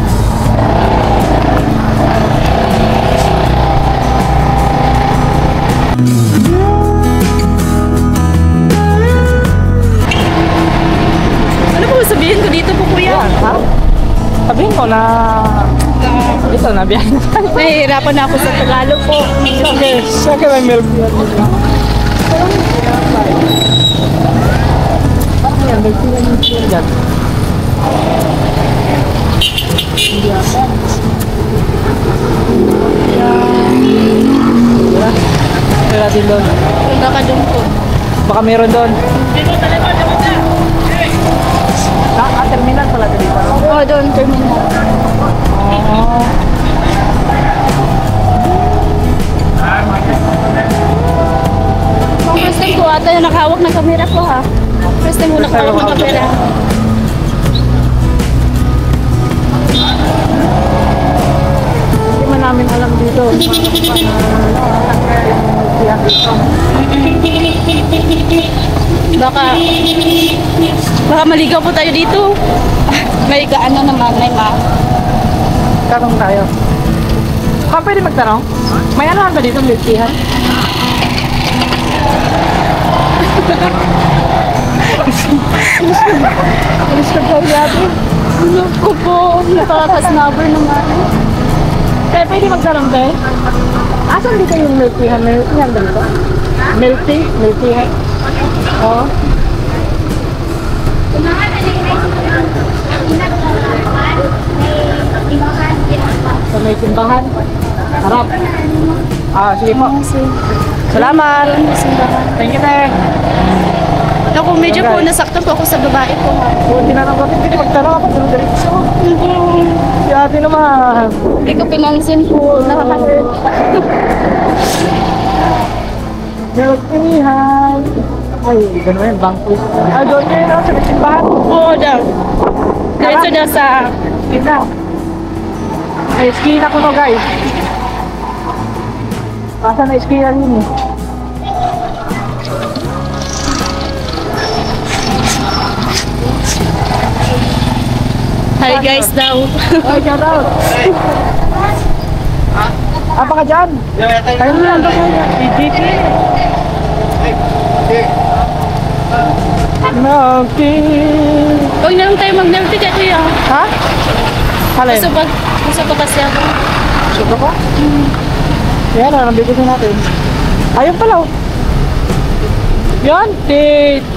Ano po sabihin ko dito po, kuya? Ha? Sabihin ko na ito na biyahe na tayo. Nahihirapan na ako sa Tagalog po. Saan kaya may milk tea? Bakit yan? Milk tea dyan. Meron natin doon. Baka doon po. Baka meron doon. Terminal pala dito. Oo, doon, terminal. Kung first time ko ata yung nakahawak ng kamera ko ha. First time ko nakahawak ng kamera. Hindi man namin alam dito. Baka maligaw po tayo dito. May kaano naman, may Tanong tayo. Pwede magtanong? May ano ba dito milk tea? Alis ka po natin. Ano ko po, nakakasnubber naman. Kaya pwede magtanong tayo? Asan dito yung milk tea? Milk tea ba dito? Milk tea? Milk tea? Oo. Sa may timbangan? Harap. Sige po. Salamat. Thank you, Tek. Ako medyo po nasaktan po ako sa babae ko. Hindi na natin pwede magtanong ako. Si ate naman. Hindi ko pinansin po. Nakaka-hurt. Milk tea, hi. Ay, gano'n yan, bangko. Doon yun, sa may timbangan. Oo daw. Diretso daw sa... Skina. Ay, skina ko no, guys. Asa na skina rin eh. Hi guys daw. Ay, shout out. Apa ka dyan? Kayo na lang daw kayo. DJP. Milk tea. Huwag na lang tayo mag-milk tea kuya. Ha? Halin? Gusto pa kasi ako. Suka pa? Yan, nandito natin. Ayun pala. Yan,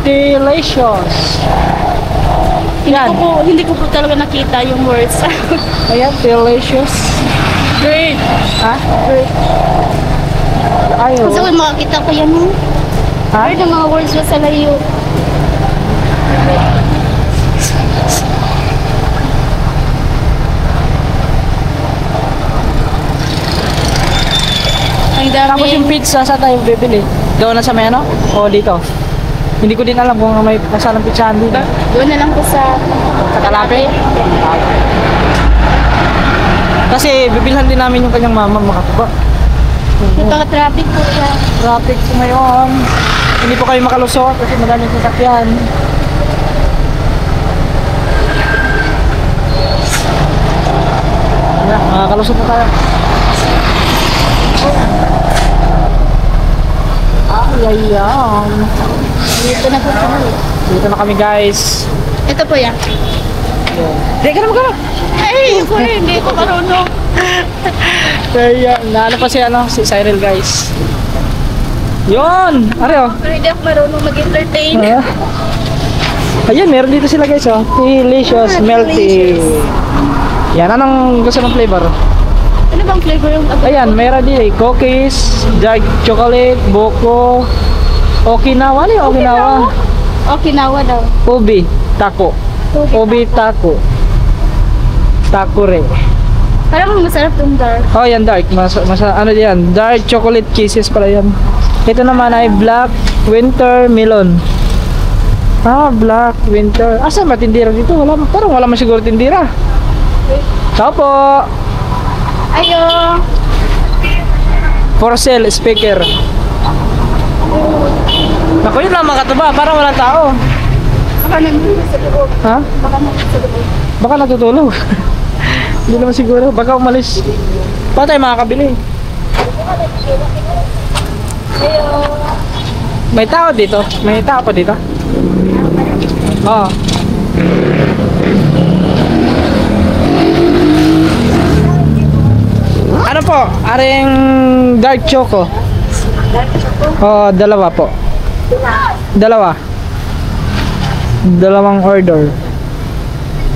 delicious. Yan. Hindi ko po talaga nakita yung words. Ayan, delicious. Great. Ha? Ayaw. Gusto ko makakita ko yan. Ha? Ano mga words ba sa layo? Ang dami. Tapos yung pizza, saan tayo bibili? Doon na sa may ano? O dito? Hindi ko din alam kung may kasal ng pizzahan dito. Doon na lang po sa Katalapi? Kasi bibilhan din namin yung kanyang mama, makatuba. Nagkaka-traffic po yan. Traffic po ngayon. Hindi po kayo makalusot kasi madaming sasakyan. Ayan, makakalusot na tayo. Ayan. Dito na po kami. Dito na kami guys. Ito po yan. Hindi ka na magkano. Ay, ako hindi ko marunong. Kaya, naano pa si Cyril guys. Yun! Are oh. Pero hindi ako marunong mag-entertain. Ayan, meron dito sila guys oh. Delicious, melty. Yan, anong gusto ng flavor? Ano bang flavor yung Ayan, meron din cookies, dark chocolate, buko, Okinawa. Ano yung Okinawa? Okinawa daw. Ubi, taco. Ubi, taco. Takure. Parang masarap yung dark. Oh, yan dark. Ano yan? Dark chocolate kisses pala yan. Ito naman ay black winter melon. Ah, black winter. Asa ba tindira dito? Wala, parang wala man siguro tindira. Ciao po. Ayo. For sale speaker. Naku, yun lang makataba. Parang walang tao. Baka nandun sa loob. Ha? Baka nandun sa loob. Baka natutulog. Hindi naman siguro. Baka umalis. Baka tayo makakabili. Ayo. May tao dito. May tao pa dito. Oo. Ano po? Aring dark choco. Oo, dalawa po. Dalawa. Dalawang order.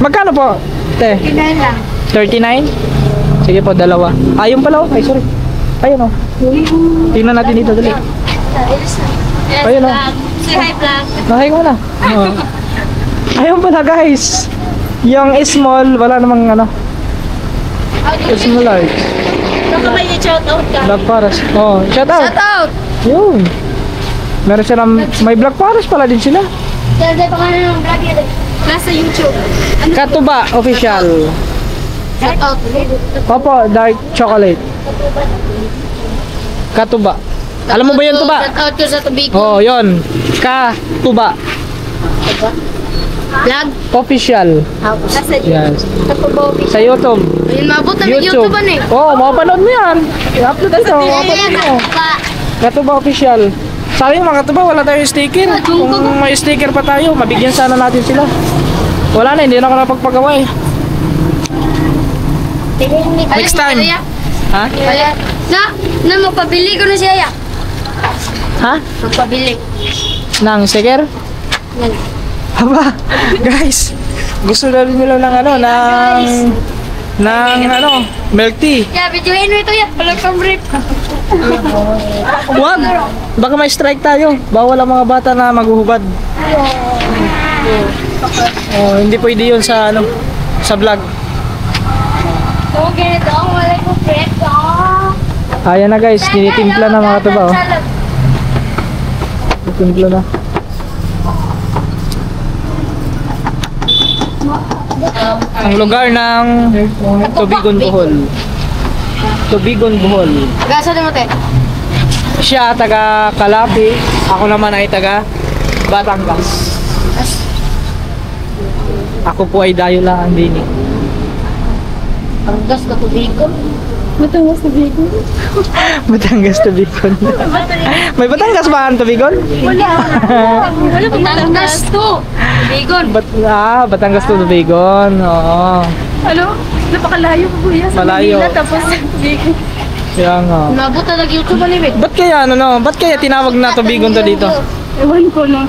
Magkano po? Te? Kinain lang. 39? Sige po, dalawa. Ayun pala oh. Ay, sorry. Ayun oh. Tingnan natin dito, dali. Yes, Ayun, oh. vlog. Say hi, vlog. Nahay ko na. Oh. Ayun pala guys. Yung small, wala namang ano. Small large. Baka may i-shoutout ka. Black Forest. Oh, shout out. Shoutout! Yun. Meron silang, may Black Forest pala din sila. Dahil pangalan ng vlog yan. Nasa YouTube. Ano? Katuba official. Shoutout. Opo, dark chocolate. Katuba. Alam mo ba yun tuba? Shoutout ko sa tubig. Oh, yun. Katuba Vlog? official. Nasa Yes. Katubaw. Sa YouTube. Ayun, mabot na may YouTube. YouTube eh. Oh, mapanood mo yan. I-upload ito. Mapanood mo. Katuba official. Sabi mo mga katuba, wala tayong sticker. Kung may sticker pa tayo, mabigyan sana natin sila. Wala na, hindi na ako napagpagawa eh. Next time. Ha? Na, magpabili ko na siya. Ha? Magpabili. Nang sticker? Haba, guys. Gusto na rin nila ng ano, ng ano, milk tea. Yeah, videoin mo ito yan. Walang pang-brief. Wag! Baka may strike tayo. Bawal ang mga bata na maghuhubad. Oh, hindi pwede yun sa ano, sa vlog. Okay, ito. Wala ko bread. Ayan na guys, tinitimpla na mga tuba oh. Tinitimpla na. Ang lugar ng Tubigon, Bohol. Tubigon, Bohol. Gasa din mo, te. Siya taga Calapi, ako naman ay taga Batangas. Ako po ay dayo lang din eh. Ang gas na tubigon. Matangas tubigon. Batangas Tubigon. May Batangas ba ang Tubigon? Wala. Wala Batangas to. Tubigon. Batangas to Tubigon. Oo. Ano? Napakalayo po kuya sa Malayo. Manila tapos tubigon. Kaya nga. Nabot talaga YouTube malimit. Ba't kaya ano no? Ba't kaya tinawag na Tubigon to dito? Ewan ko no.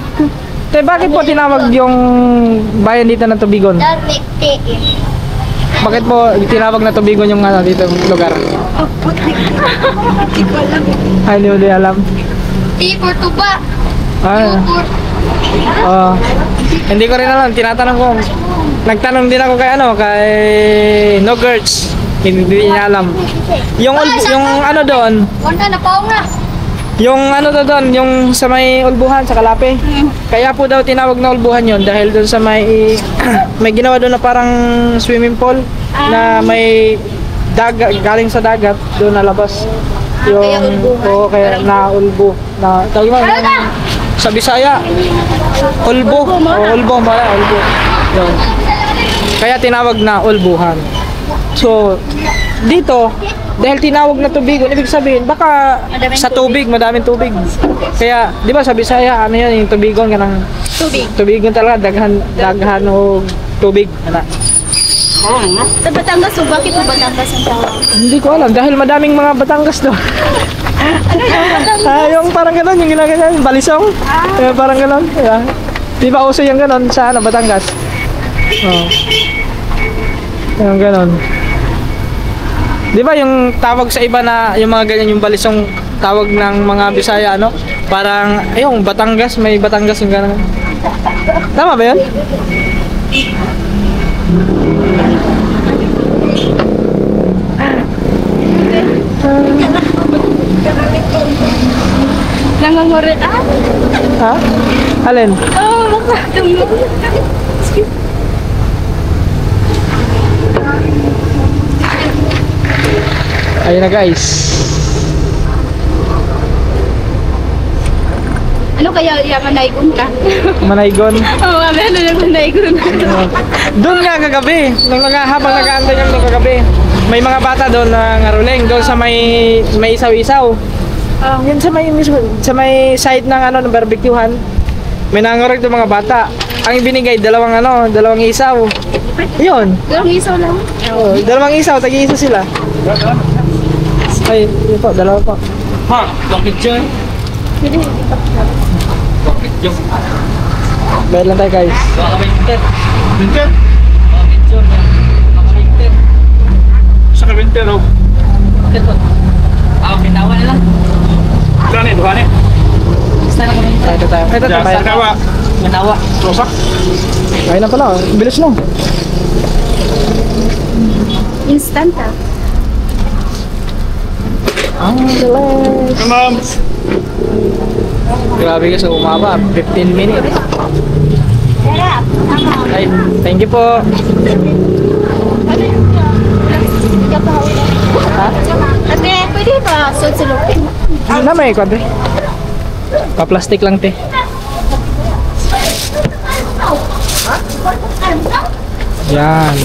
Te, bakit po tinawag yung bayan dito na Tubigon? Bakit po tinawag na Tubigon yung ano dito lugar? Ay, hindi mo din alam. T4 tuba. Ah, hindi ko rin alam, tinatanong ko. Nagtanong din ako kay ano, kay No Girls. Hindi niya alam. Yung ano doon, Wala na paong na. yung ano doon, yung sa may Ulbuhan sa Kalape. Kaya po daw tinawag na Ulbuhan yon dahil doon sa may may ginawa doon na parang swimming pool na may galing sa dagat doon nalabas. Yung kaya na ulbo na tawag mo sa Bisaya. Ulbo. Ulbo pala, ulbo. Yun. Kaya tinawag na Ulbuhan. So, dito, dahil tinawag na Tubigon, ibig sabihin, baka sa tubig, madaming tubig. Kaya, di ba sa Bisaya, ano yan, yung Tubigon, kanang Tubigon talaga, daghan o tubig. Ano? Sa Batangas, so bakit po Batangas ang tawag? Hindi ko alam, dahil madaming mga Batangas doon. Yung parang gano'n, yung ginagawa, yung balisong. Parang gano'n. Di ba uso yung gano'n sa ano, Batangas? Oh. Yung gano'n. Di ba yung tawag sa iba na yung mga ganyan yung balisong tawag ng mga Bisaya ano? Parang ayun Batangas, may Batangas yung gano'n. Tama ba 'yun? Nangangurit Ha? Alin? Oh, makatulog. Ayun na guys. Ano kaya yung manaygon ka? Manaygon. Oo, ano yung manaygon ka? Doon nga kagabi, habang nag-aantay kami nung kagabi, may mga bata doon na ngaruling doon sa may isaw-isaw. Yun sa may side ng ano ng barbecuehan. May nangarag doon mga bata. Ang ibinigay dalawang isaw. Yun. Dalawang isaw lang. Oh, dalawang isaw, tagi-isa sila. Ay, yun po, dalawa po. Ha? Bakit dyan? Bakit dyan? Bayad lang tayo guys. Baka may winter. Winter? Bakit dyan? Baka may winter. Sa ka-winter o? Ito. Pinawa na lang. Saan eh? Duhan eh? Saan ako winter? Ito tayo. Ito tayo. Sa kawa. Manawa. Sosak? Ayun na pala, bilis no. Instant ah. Ang galas. Ma'am. Grabe ka sa umaba, 15 minutes. Ay, thank you po. Ha? Ate, pwede ba suot si Lupin? Ano na may kwadre? Pa-plastic lang te. Yan.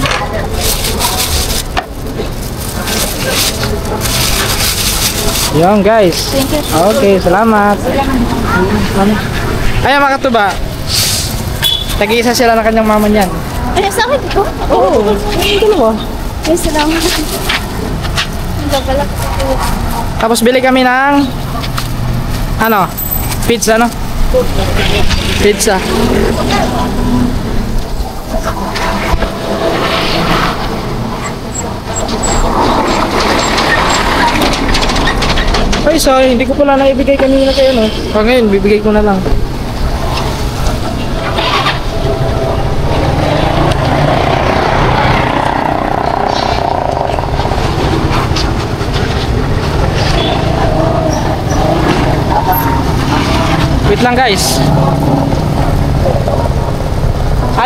Yan guys. Okay, salamat. Ay, mga katuba. Tag-iisa sila na kanyang mama niyan. Ano sa akin ito? Oo. Dalawa. Ay, salamat. Ang gagalak. Tapos bili kami ng ano? Pizza, no? Pizza. Ay, sorry, hindi ko pala naibigay kanina kayo, no? Ngayon, bibigay ko na lang. Wait lang guys.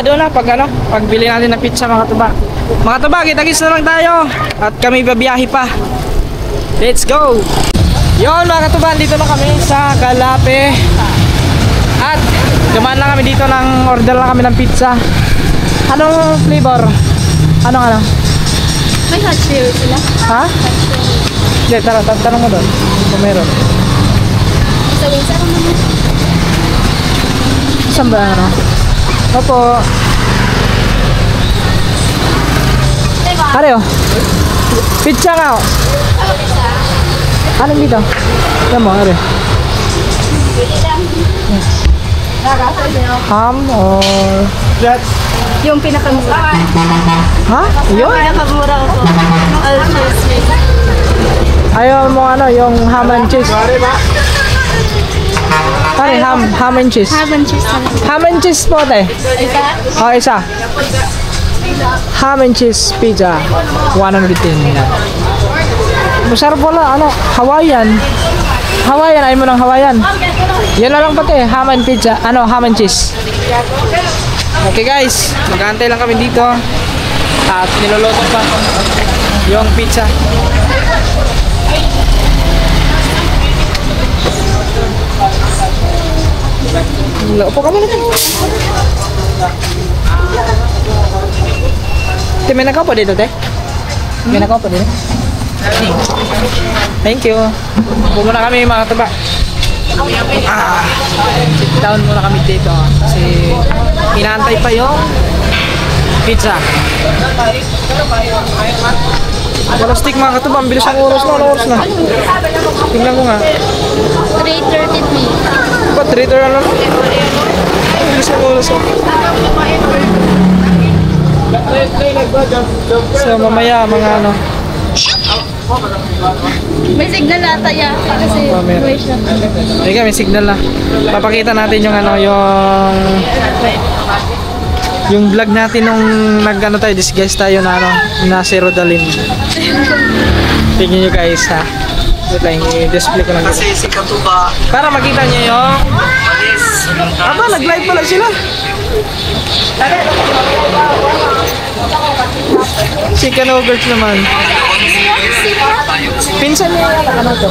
Doon na pagbili natin ng pizza mga tuba. Mga tuba, kita-kits na lang tayo. At kami babiyahe pa. Let's go! Yon mga katuba, dito na kami sa Kalape. At dumaan na kami dito order lang kami ng pizza. Anong flavor? Ano? May hot cherry sila. Ha? Hindi, tanong mo doon kung meron. Sa wisa ko naman. Saan ba ano? Opo. Ano? Pizza nga. Anong dito? Yan mo, ano? Ham or... Yung pinakamura. Ha? Yun? Pinakamura ko. Ayaw mo ano, yung ham and cheese. Pare, ham and cheese. Haban cheese talaga. Ham and cheese po, te. Isa? O, isa. Ham and cheese pizza. 110 yan. Masarap wala, ano, Hawaiian. Hawaiian, ayaw mo ng Hawaiian. Yan na lang pati, ham and pizza, ano, ham and cheese. Okay guys, mag-aantay lang kami dito. At niloloto pa yung pizza. Upo ka muna. Te, may nakapo dito, te? May nakapo dito? Thank you. Upo muna kami mga katuba. Sit down muna kami dito kasi inaantay pa yung pizza. Walang stick mga katuba. Ang bilis ang oras na. Anong oras na? Tingnan ko nga. 3:33. Ba, 3:30 ano? Ang bilis ang oras na. So mamaya mga ano. May signal ata ya. Kasi Meron. Teka, may signal na. Papakita natin yung ano, yung vlog natin nung nag-ano tayo, disguise tayo na ano, na si Rodalyn. Tingnan nyo guys ha. Wait lang, i-display ko lang dito. Kasi si Katuba, Para makita nyo yung... alis. Aba, nag-live pala sila. Chicken ogres naman. Pinsan niya yung ano to.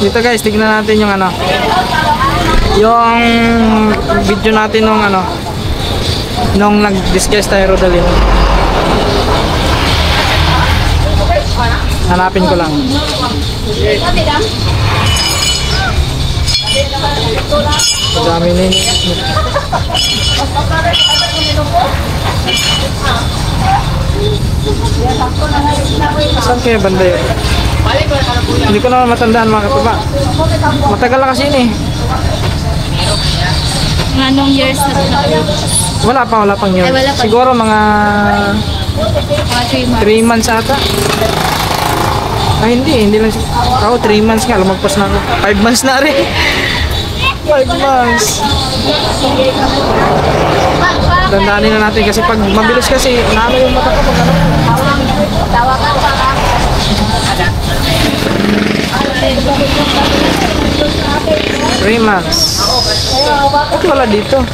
Dito guys, tignan natin yung ano. Yung video natin nung ano. Nung nag-discuss tayo Rodalyn. Hanapin ko lang. Madami na yun. Saan kaya banda yun? Hindi ko naman matandaan mga katuba. Matagal na kasi yun eh. Anong years na ito? Wala pang yun. Ay, wala pa. Siguro mga Mga 3 months. 3 months ata. Ay hindi lang. Ako 3 months nga, lumagpas na ako. 5 months na rin. 5 months. Dandaanin na natin kasi pag mabilis kasi, naano yung mata ko pag ano. Tawagan pa ka. 3 months. At wala dito.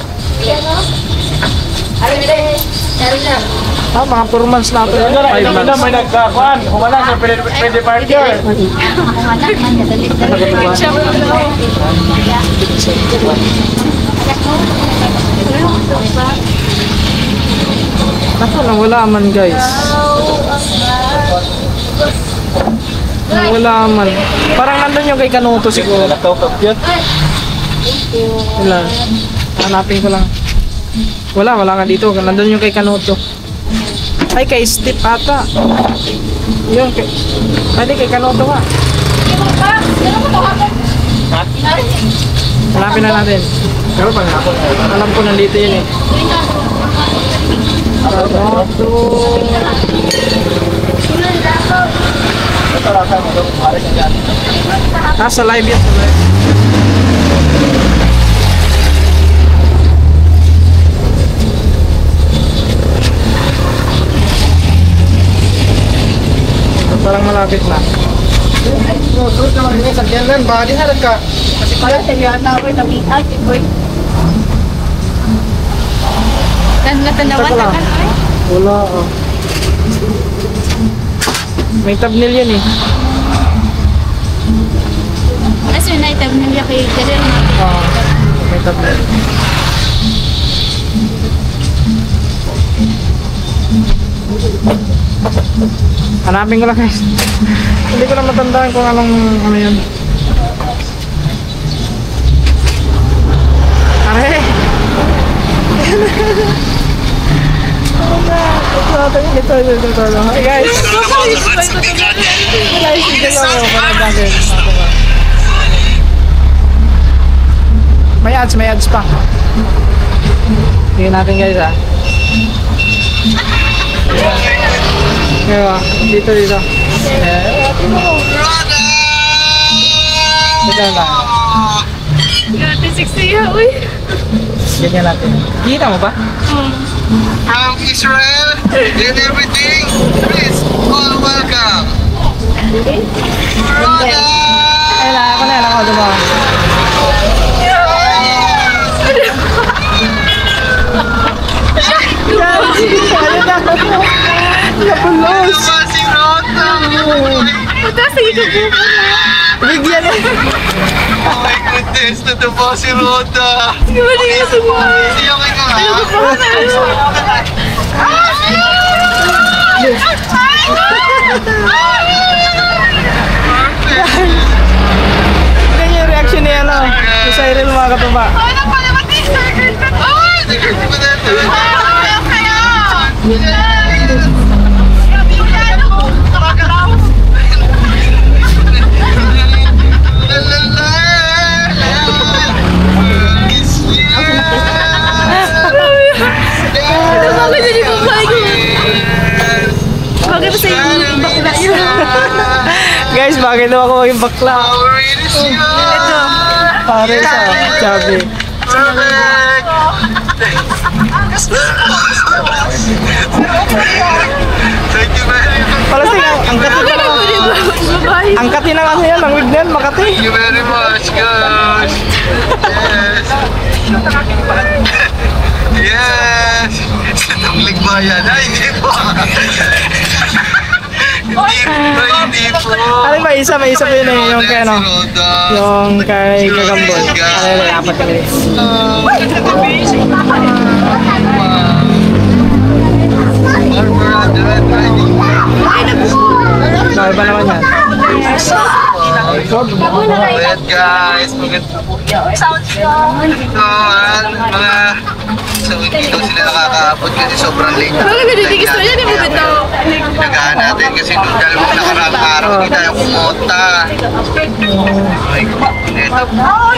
Mga 4 months na ako. 5 months. May nagkakuan. Humala sa pwede partner. Ako, nawala man guys. Nawala man. Parang nandun yung kay Kanuto siguro. Wala. Hanapin ko lang. Wala nga dito. Nandun yung kay Kanuto. Ay, kay Steve ata. Yun, ay, kay Kanuto nga. Hanapin na natin. Pero pag alam ko nandito yun eh. Kanuto. Sa live yan, sa live. Parang malapit na. Sakyan lang, baka din harap ka. Kasi pala sa liyan na ako, nabita, boy. Natanawan na ka, ay? Wala, oh. May thumbnail yan eh. As yun, na-itab niya kay Karel. May thumbnail. Hanapin ko lang guys. Hindi ko na matandaan kung anong ano yun. Are! Ito. Hey guys! Guys, hindi lang ako. ads, may ads pa. Tingnan natin guys ha. Kaya, dito. Dito lang. Gati 60 ya, uy. Ganyan natin. Kita mo ba? From Israel and everything, please, all welcome. Brother! Ako na, dumawa. Napulos! Si Rota! Puta, sige ka po. Bigyan na! Oh my goodness, natubo si Rota! Gumali ka sa mga. Iyakin ko ha! Ganyan yung reaction ni ano, ni Cyril mga katuba. Ano pa naman t-shirt ka? Ay! Nag-react ko na ito. Ayaw kaya! Bakit hindi ko bago? Bakit sa yung bakla yun? Guys, bakit daw ako maging bakla? Ito. Pare sa Chubby. Thank you very much. Palasting, ang kati na lang. Babae. Ang kati na kasi yan, ang wig na yan, makati. Thank you very much, guys. Yes. Yes. Itong ligbayan. Ay, hindi po. Hindi po. Ano ba, isa pa yun eh, yung kay ano, yung kay Gagambol. Ay, apat kami. Our brother and riding. Bakit ba naman yan? Ayan guys, maganda po. Mga so hindi daw sila nakakaabot kasi sobrang late na. Bakit nadidigis na yan? Hindi mo bitaw. Nagaan natin kasi nung dalawang nakaraang araw hindi tayo pumunta. Ay, ito.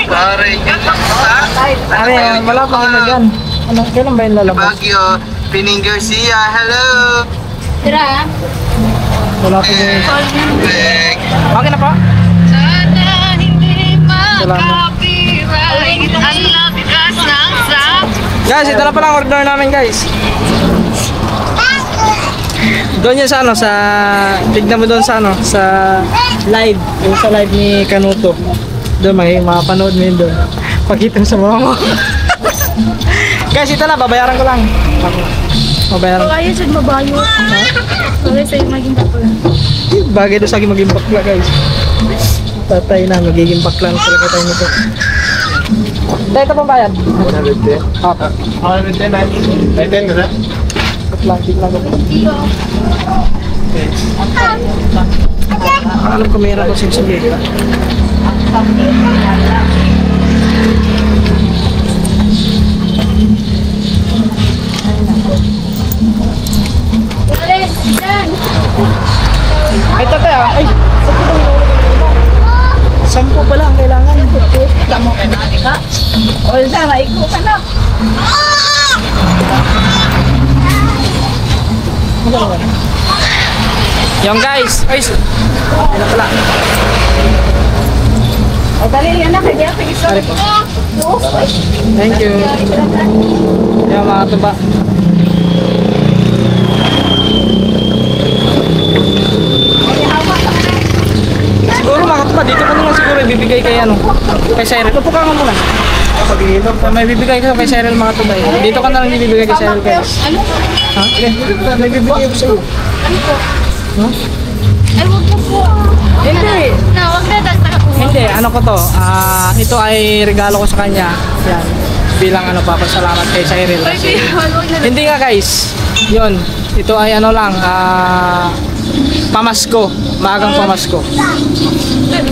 Pare, yun lang sa. Ano yan, wala pa ano dyan. Ano, kailan ba yung lalabas? Baguio, Pining Garcia, hello! Tira. Wala pa yung... Beg. Okay na pa? Sana hindi Salamat. makapiright ang lakas ng sap. Guys, ito na pala ang order namin guys. Doon yun sa ano, sa... Tignan mo doon sa ano, sa live. Yung sa live ni Kanuto. Doon, may mapanood mo yun doon. Pakita mo sa mama mo. Guys, ito na, babayaran ko lang. Babayaran. Kaya siya mabayo. Kaya sa'yo maging bakla. Bagay doon sa akin maging bakla guys. Tatay na, magiging bakla na talaga tayo nito. Tayo ito pang bayad. 110. Papa. 110 na. 10 ka na? Lang ako. Alam ko mayroon ko sinsige. Ay, tatay ah. Ay, 10 pala ang kailangan. Tamo ka na, ka? O, sana, ikaw ka na. Yung guys. Ay, ano pala. O, dali yan na, kaya pa isa. Sorry po. Thank you. Yung mga tuba. Siguro mga tuba, dito ko naman siguro ibibigay kay ano, kay Cyril. Upo ka nga muna. May bibigay ka kay Cyril mga tuba. Dito ka na lang ibibigay kay Cyril guys. Ano? Ha? May bibigay ko sa'yo. Ano po? Ha? Ay, wag mo po. Hindi. Na, wag na, dagdagan ko. Hindi, ano ko to, ito ay regalo ko sa kanya. Yan. Bilang ano, papasalamat kay Cyril. Ay, Kasi, wag na. hindi nga guys, yun, ito ay ano lang, pamasko, maagang pamasko.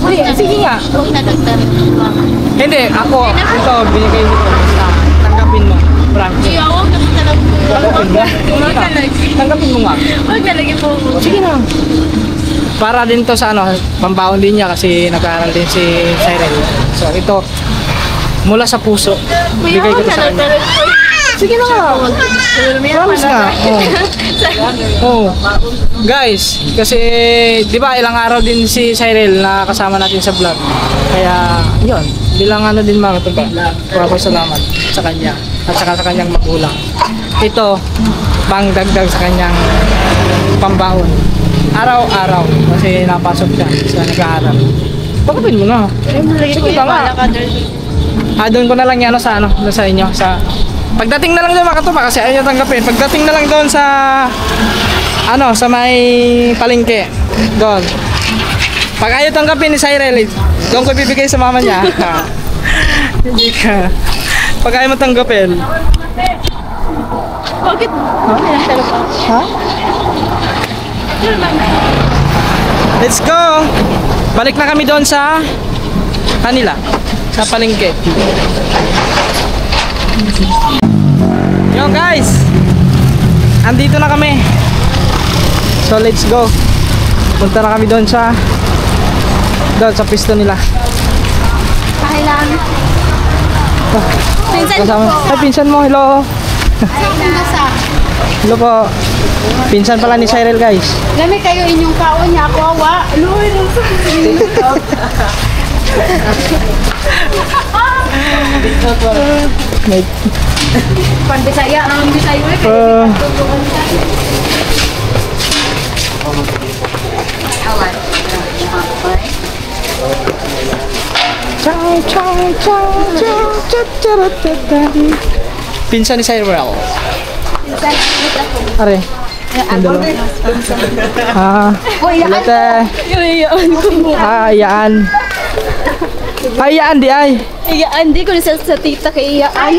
Uy, Sige nga. wag na, dagdagan. Hindi, ako, ito, binigay ko to. Tanggapin mo, Frank. Uy, wag na po talaga. Tanggapin mo? Wag na lagi. Tanggapin mo nga. Wag na lagi po. Sige na. Para din to sa ano, pambaon din niya kasi nag-aaral din si Cyril. So ito, mula sa puso. Kuya Bigay ko, ko to sa kanya. talag-talag ko. Sige na nga. Promise nga. Oh. Guys, kasi di ba ilang araw din si Cyril na kasama natin sa vlog. Kaya yun, bilang ano din mga katuba. Salamat sa kanya at saka sa kanyang magulang. Ito, pang dagdag sa kanyang pambaon. Araw-araw kasi napasok siya sa nag-aaral. Bakapin mo na. Sige ka nga. Doon ko na lang yan sa ano, sa inyo, sa pagdating na lang doon mga katuba kasi ayaw tanggapin. Pagdating na lang doon sa ano, sa may palengke. Doon. Pag ayaw tanggapin ni Cyril, doon ko ibibigay sa mama niya. Hindi ka. Pag ayaw mo tanggapin. Bakit? Ha? Let's go! Balik na kami doon sa kanila. Sa palengke. Yo guys! Andito na kami. So let's go. Punta na kami doon sa pisto nila. Kailangan. Pinsan ko Kasama. po. Ay, pinsan mo. Hello. Nasa. Hello po. Pinsan pala ni Cyril guys. Lamig kayo inyong kaon niya. Ako awa. Luwi na sa. May Pandesaya. Ang bisaya. Chow, chow, chow, chow, chow, chow, chow, chow. Pinsan ni Cyril. Are. Oh, Hello te. Iyaan ko mo. Iyaan. Iyaan di ay. Iyaan. Di ko na sa tita kay iyaan.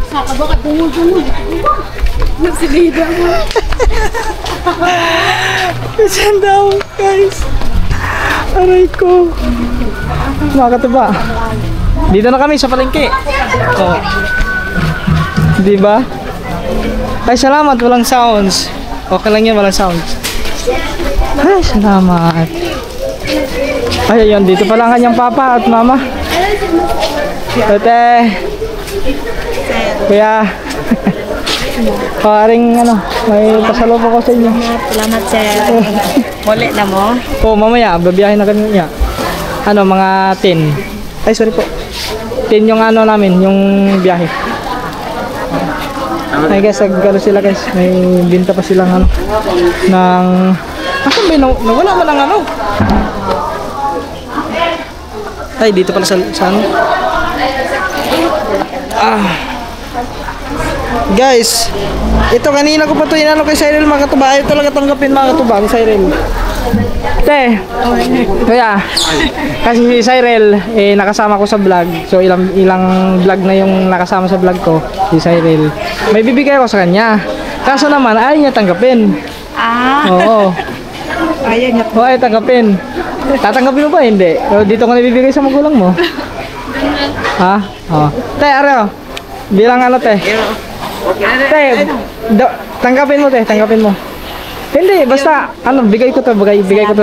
Saka baka dungog-dungog. Nagsilida mo. Pinsan daw guys. Aray ko. Mga katuba. Dito na kami sa palengke. Oh. Di ba? Ay, salamat. Walang sounds. Okay lang yun, walang sounds. Ay, salamat. Ay, ayun. Dito pala ang kanyang papa at mama. Ate. Kuya. Paring ano, may pasalubong ko sa inyo. Salamat sir. Muli na mo. Oh, mamaya, babiyahin na kami niya. Ano, mga 10. Ay, sorry po. 10 yung ano namin, yung biyahe. Ay guys, nagkano sila guys. May binta pa silang ano, ng... Asan ba yun? Nawala man ang ano? Ay, dito pala sa ano. Guys, ito kanina ko pa ito inano kay Cyril mga katuba. Ayaw talaga tanggapin mga katuba ni Cyril. Te, kuya, kasi si Cyril nakasama ko sa vlog. So ilang vlog na yung nakasama sa vlog ko, si Cyril. May bibigay ako sa kanya. Kaso naman ayaw niya tanggapin. Oo. Ayaw niya. Oo, ayaw tanggapin. Tatanggapin mo ba? Hindi. O, dito ko nabibigay sa magulang mo. Ha? Oo. Te, Areo. Bilang ano, te? Te, tanggapin mo, te. Tanggapin mo. Hindi, basta ano, bigay ko to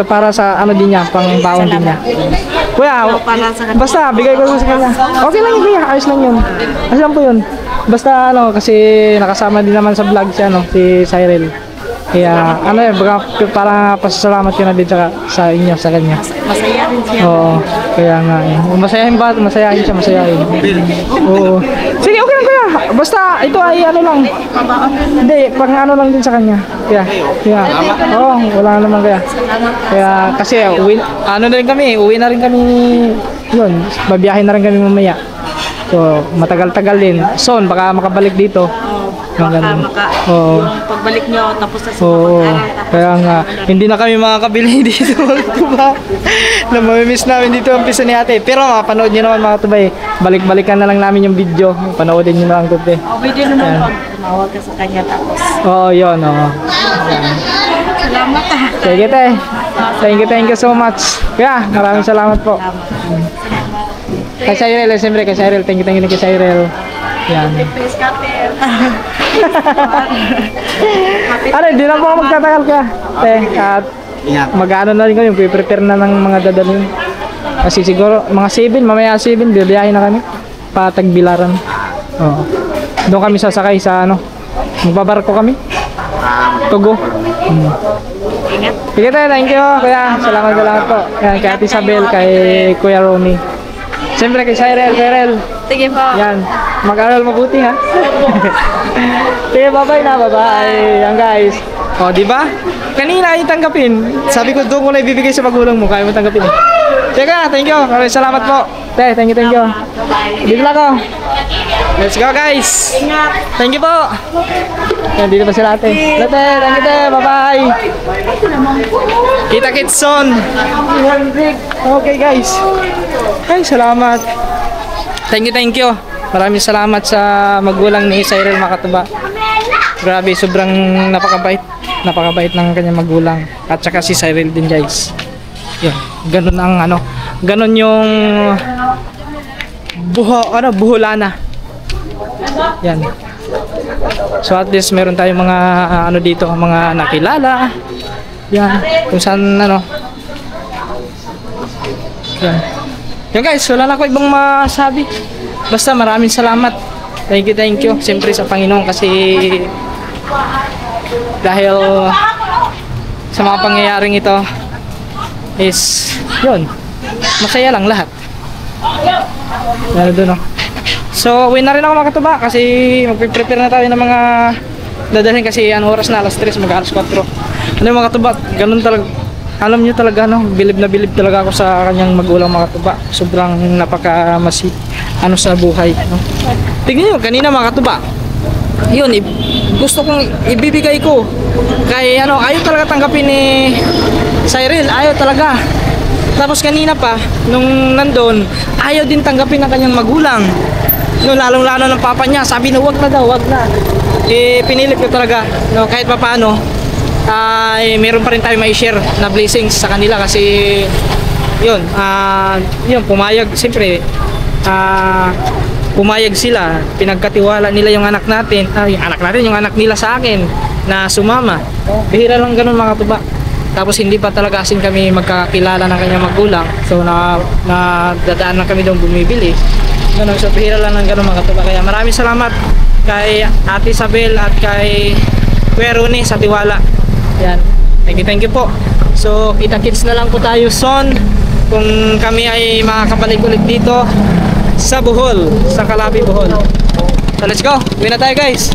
para sa ano din niya, pang baon din niya. Kuya, basta bigay ko sa kanya. Okay lang yun, kuya, ayos lang yun. Ayos lang po yun. Basta ano, kasi nakasama din naman sa vlog si ano, si Cyril. Kaya ano eh, para pasasalamat ko na din sa inyo, sa kanya. Masaya rin siya. Oo, kaya nga eh. Masayahin ba? Masayahin siya, masayahin. Oo. Sige, okay lang kuya. Basta ito ay ano lang. Hindi, pang ano lang din sa kanya. Kaya. Oo, wala naman kaya. Kaya kasi uwi na rin kami, uwi na rin kami. Yun, babiyahin na rin kami mamaya. So, matagal-tagal din. Soon, baka makabalik dito. Oo. Pagbalik nyo, tapos na sa Oo, kaya nga, hindi na kami makakabili dito mga tuba. Na mamimiss namin dito ang pisa ni ate. Pero mapanood nyo naman mga tuba eh. Balik-balikan na lang namin yung video. Panoodin nyo na lang ito eh. pwede naman pag tumawag ka sa kanya tapos. Oo, yun. Oo. Salamat Sige te. Thank you so much. Kaya, maraming salamat po. Kay Cyril, siyempre kay Cyril. Thank you kay Cyril. Yan. Face cutter. Ano, hindi na po ako magtatagal ka. Te, at mag-ano na rin kami, prepare na ng mga dadalhin. Kasi siguro mga 7, mamaya 7, bibiyahin na kami. Patagbilaran. Oo. Doon kami sasakay sa ano. Magbabarko kami. Tugo. Sige tayo, thank you kuya. Salamat po. Yan, kay Ate Isabel, kay Kuya Romy. Siyempre kay Cyril. Sige po. Yan, mag-aral mabuti ha. Sige, bye-bye na, bye-bye. Yan guys. O, di ba? Kanina ay tanggapin. Sabi ko doon ko na ibibigay sa magulang mo, kaya mo tanggapin. Sige, thank you. Maraming salamat po. Thank you. Dito lang ako. Let's go guys. Thank you po. Yan, dito pa sila ate. Thank you, bye-bye. Kita kits son. Okay guys. Ay, salamat. Thank you. Maraming salamat sa magulang ni Cyril Makatuba. Grabe, sobrang napakabait ng kanyang magulang. At saka si Cyril din guys. Yan, ganun ang ano, ganun yung buholana. Yan. So at least meron tayong mga ano dito, mga nakilala. Yan, kung saan ano. Yan. Yan guys, wala na ako ibang masabi. Basta maraming salamat. Thank you. Siyempre sa Panginoon kasi dahil sa mga pangyayaring ito is yun, masaya lang lahat. Lalo doon oh. So, uwi na rin ako mga katuba kasi magpiprepare na tayo ng mga dadalhin kasi ano oras na, alas 3, mag-alas 4. Ano mga katuba, ganun talaga. Alam niyo talaga no, bilib na bilib talaga ako sa kanyang magulang mga katuba. Sobrang ano sa buhay no. Tingnan niyo kanina mga katuba. Yun, gusto kong ibibigay ko kay ano, ayaw talaga tanggapin ni Cyril, ayaw talaga. Tapos kanina pa nung nandoon, ayaw din tanggapin ng kanyang magulang. No, lalong-lalo ng papa niya, sabi na wag na. Eh pinilit ko talaga no, kahit papaano ay meron pa rin tayo may share na blessings sa kanila kasi yun, yun pumayag siyempre, pumayag sila, pinagkatiwala nila yung anak natin, yung anak nila sa akin na sumama. Bihira lang ganun mga tuba. Tapos hindi pa talaga asin kami magkakilala ng kanyang magulang. So dadaan lang kami doon bumibili. Ganun, so bihira lang ng ganun mga tuba. Kaya maraming salamat kay Ate Isabel at kay Kuya Rooney sa tiwala. Yan. Thank you po. So kita-kits na lang po tayo son kung kami ay makakabalik ulit dito sa Bohol, sa Calabi, Bohol. So let's go. Uwi na tayo guys.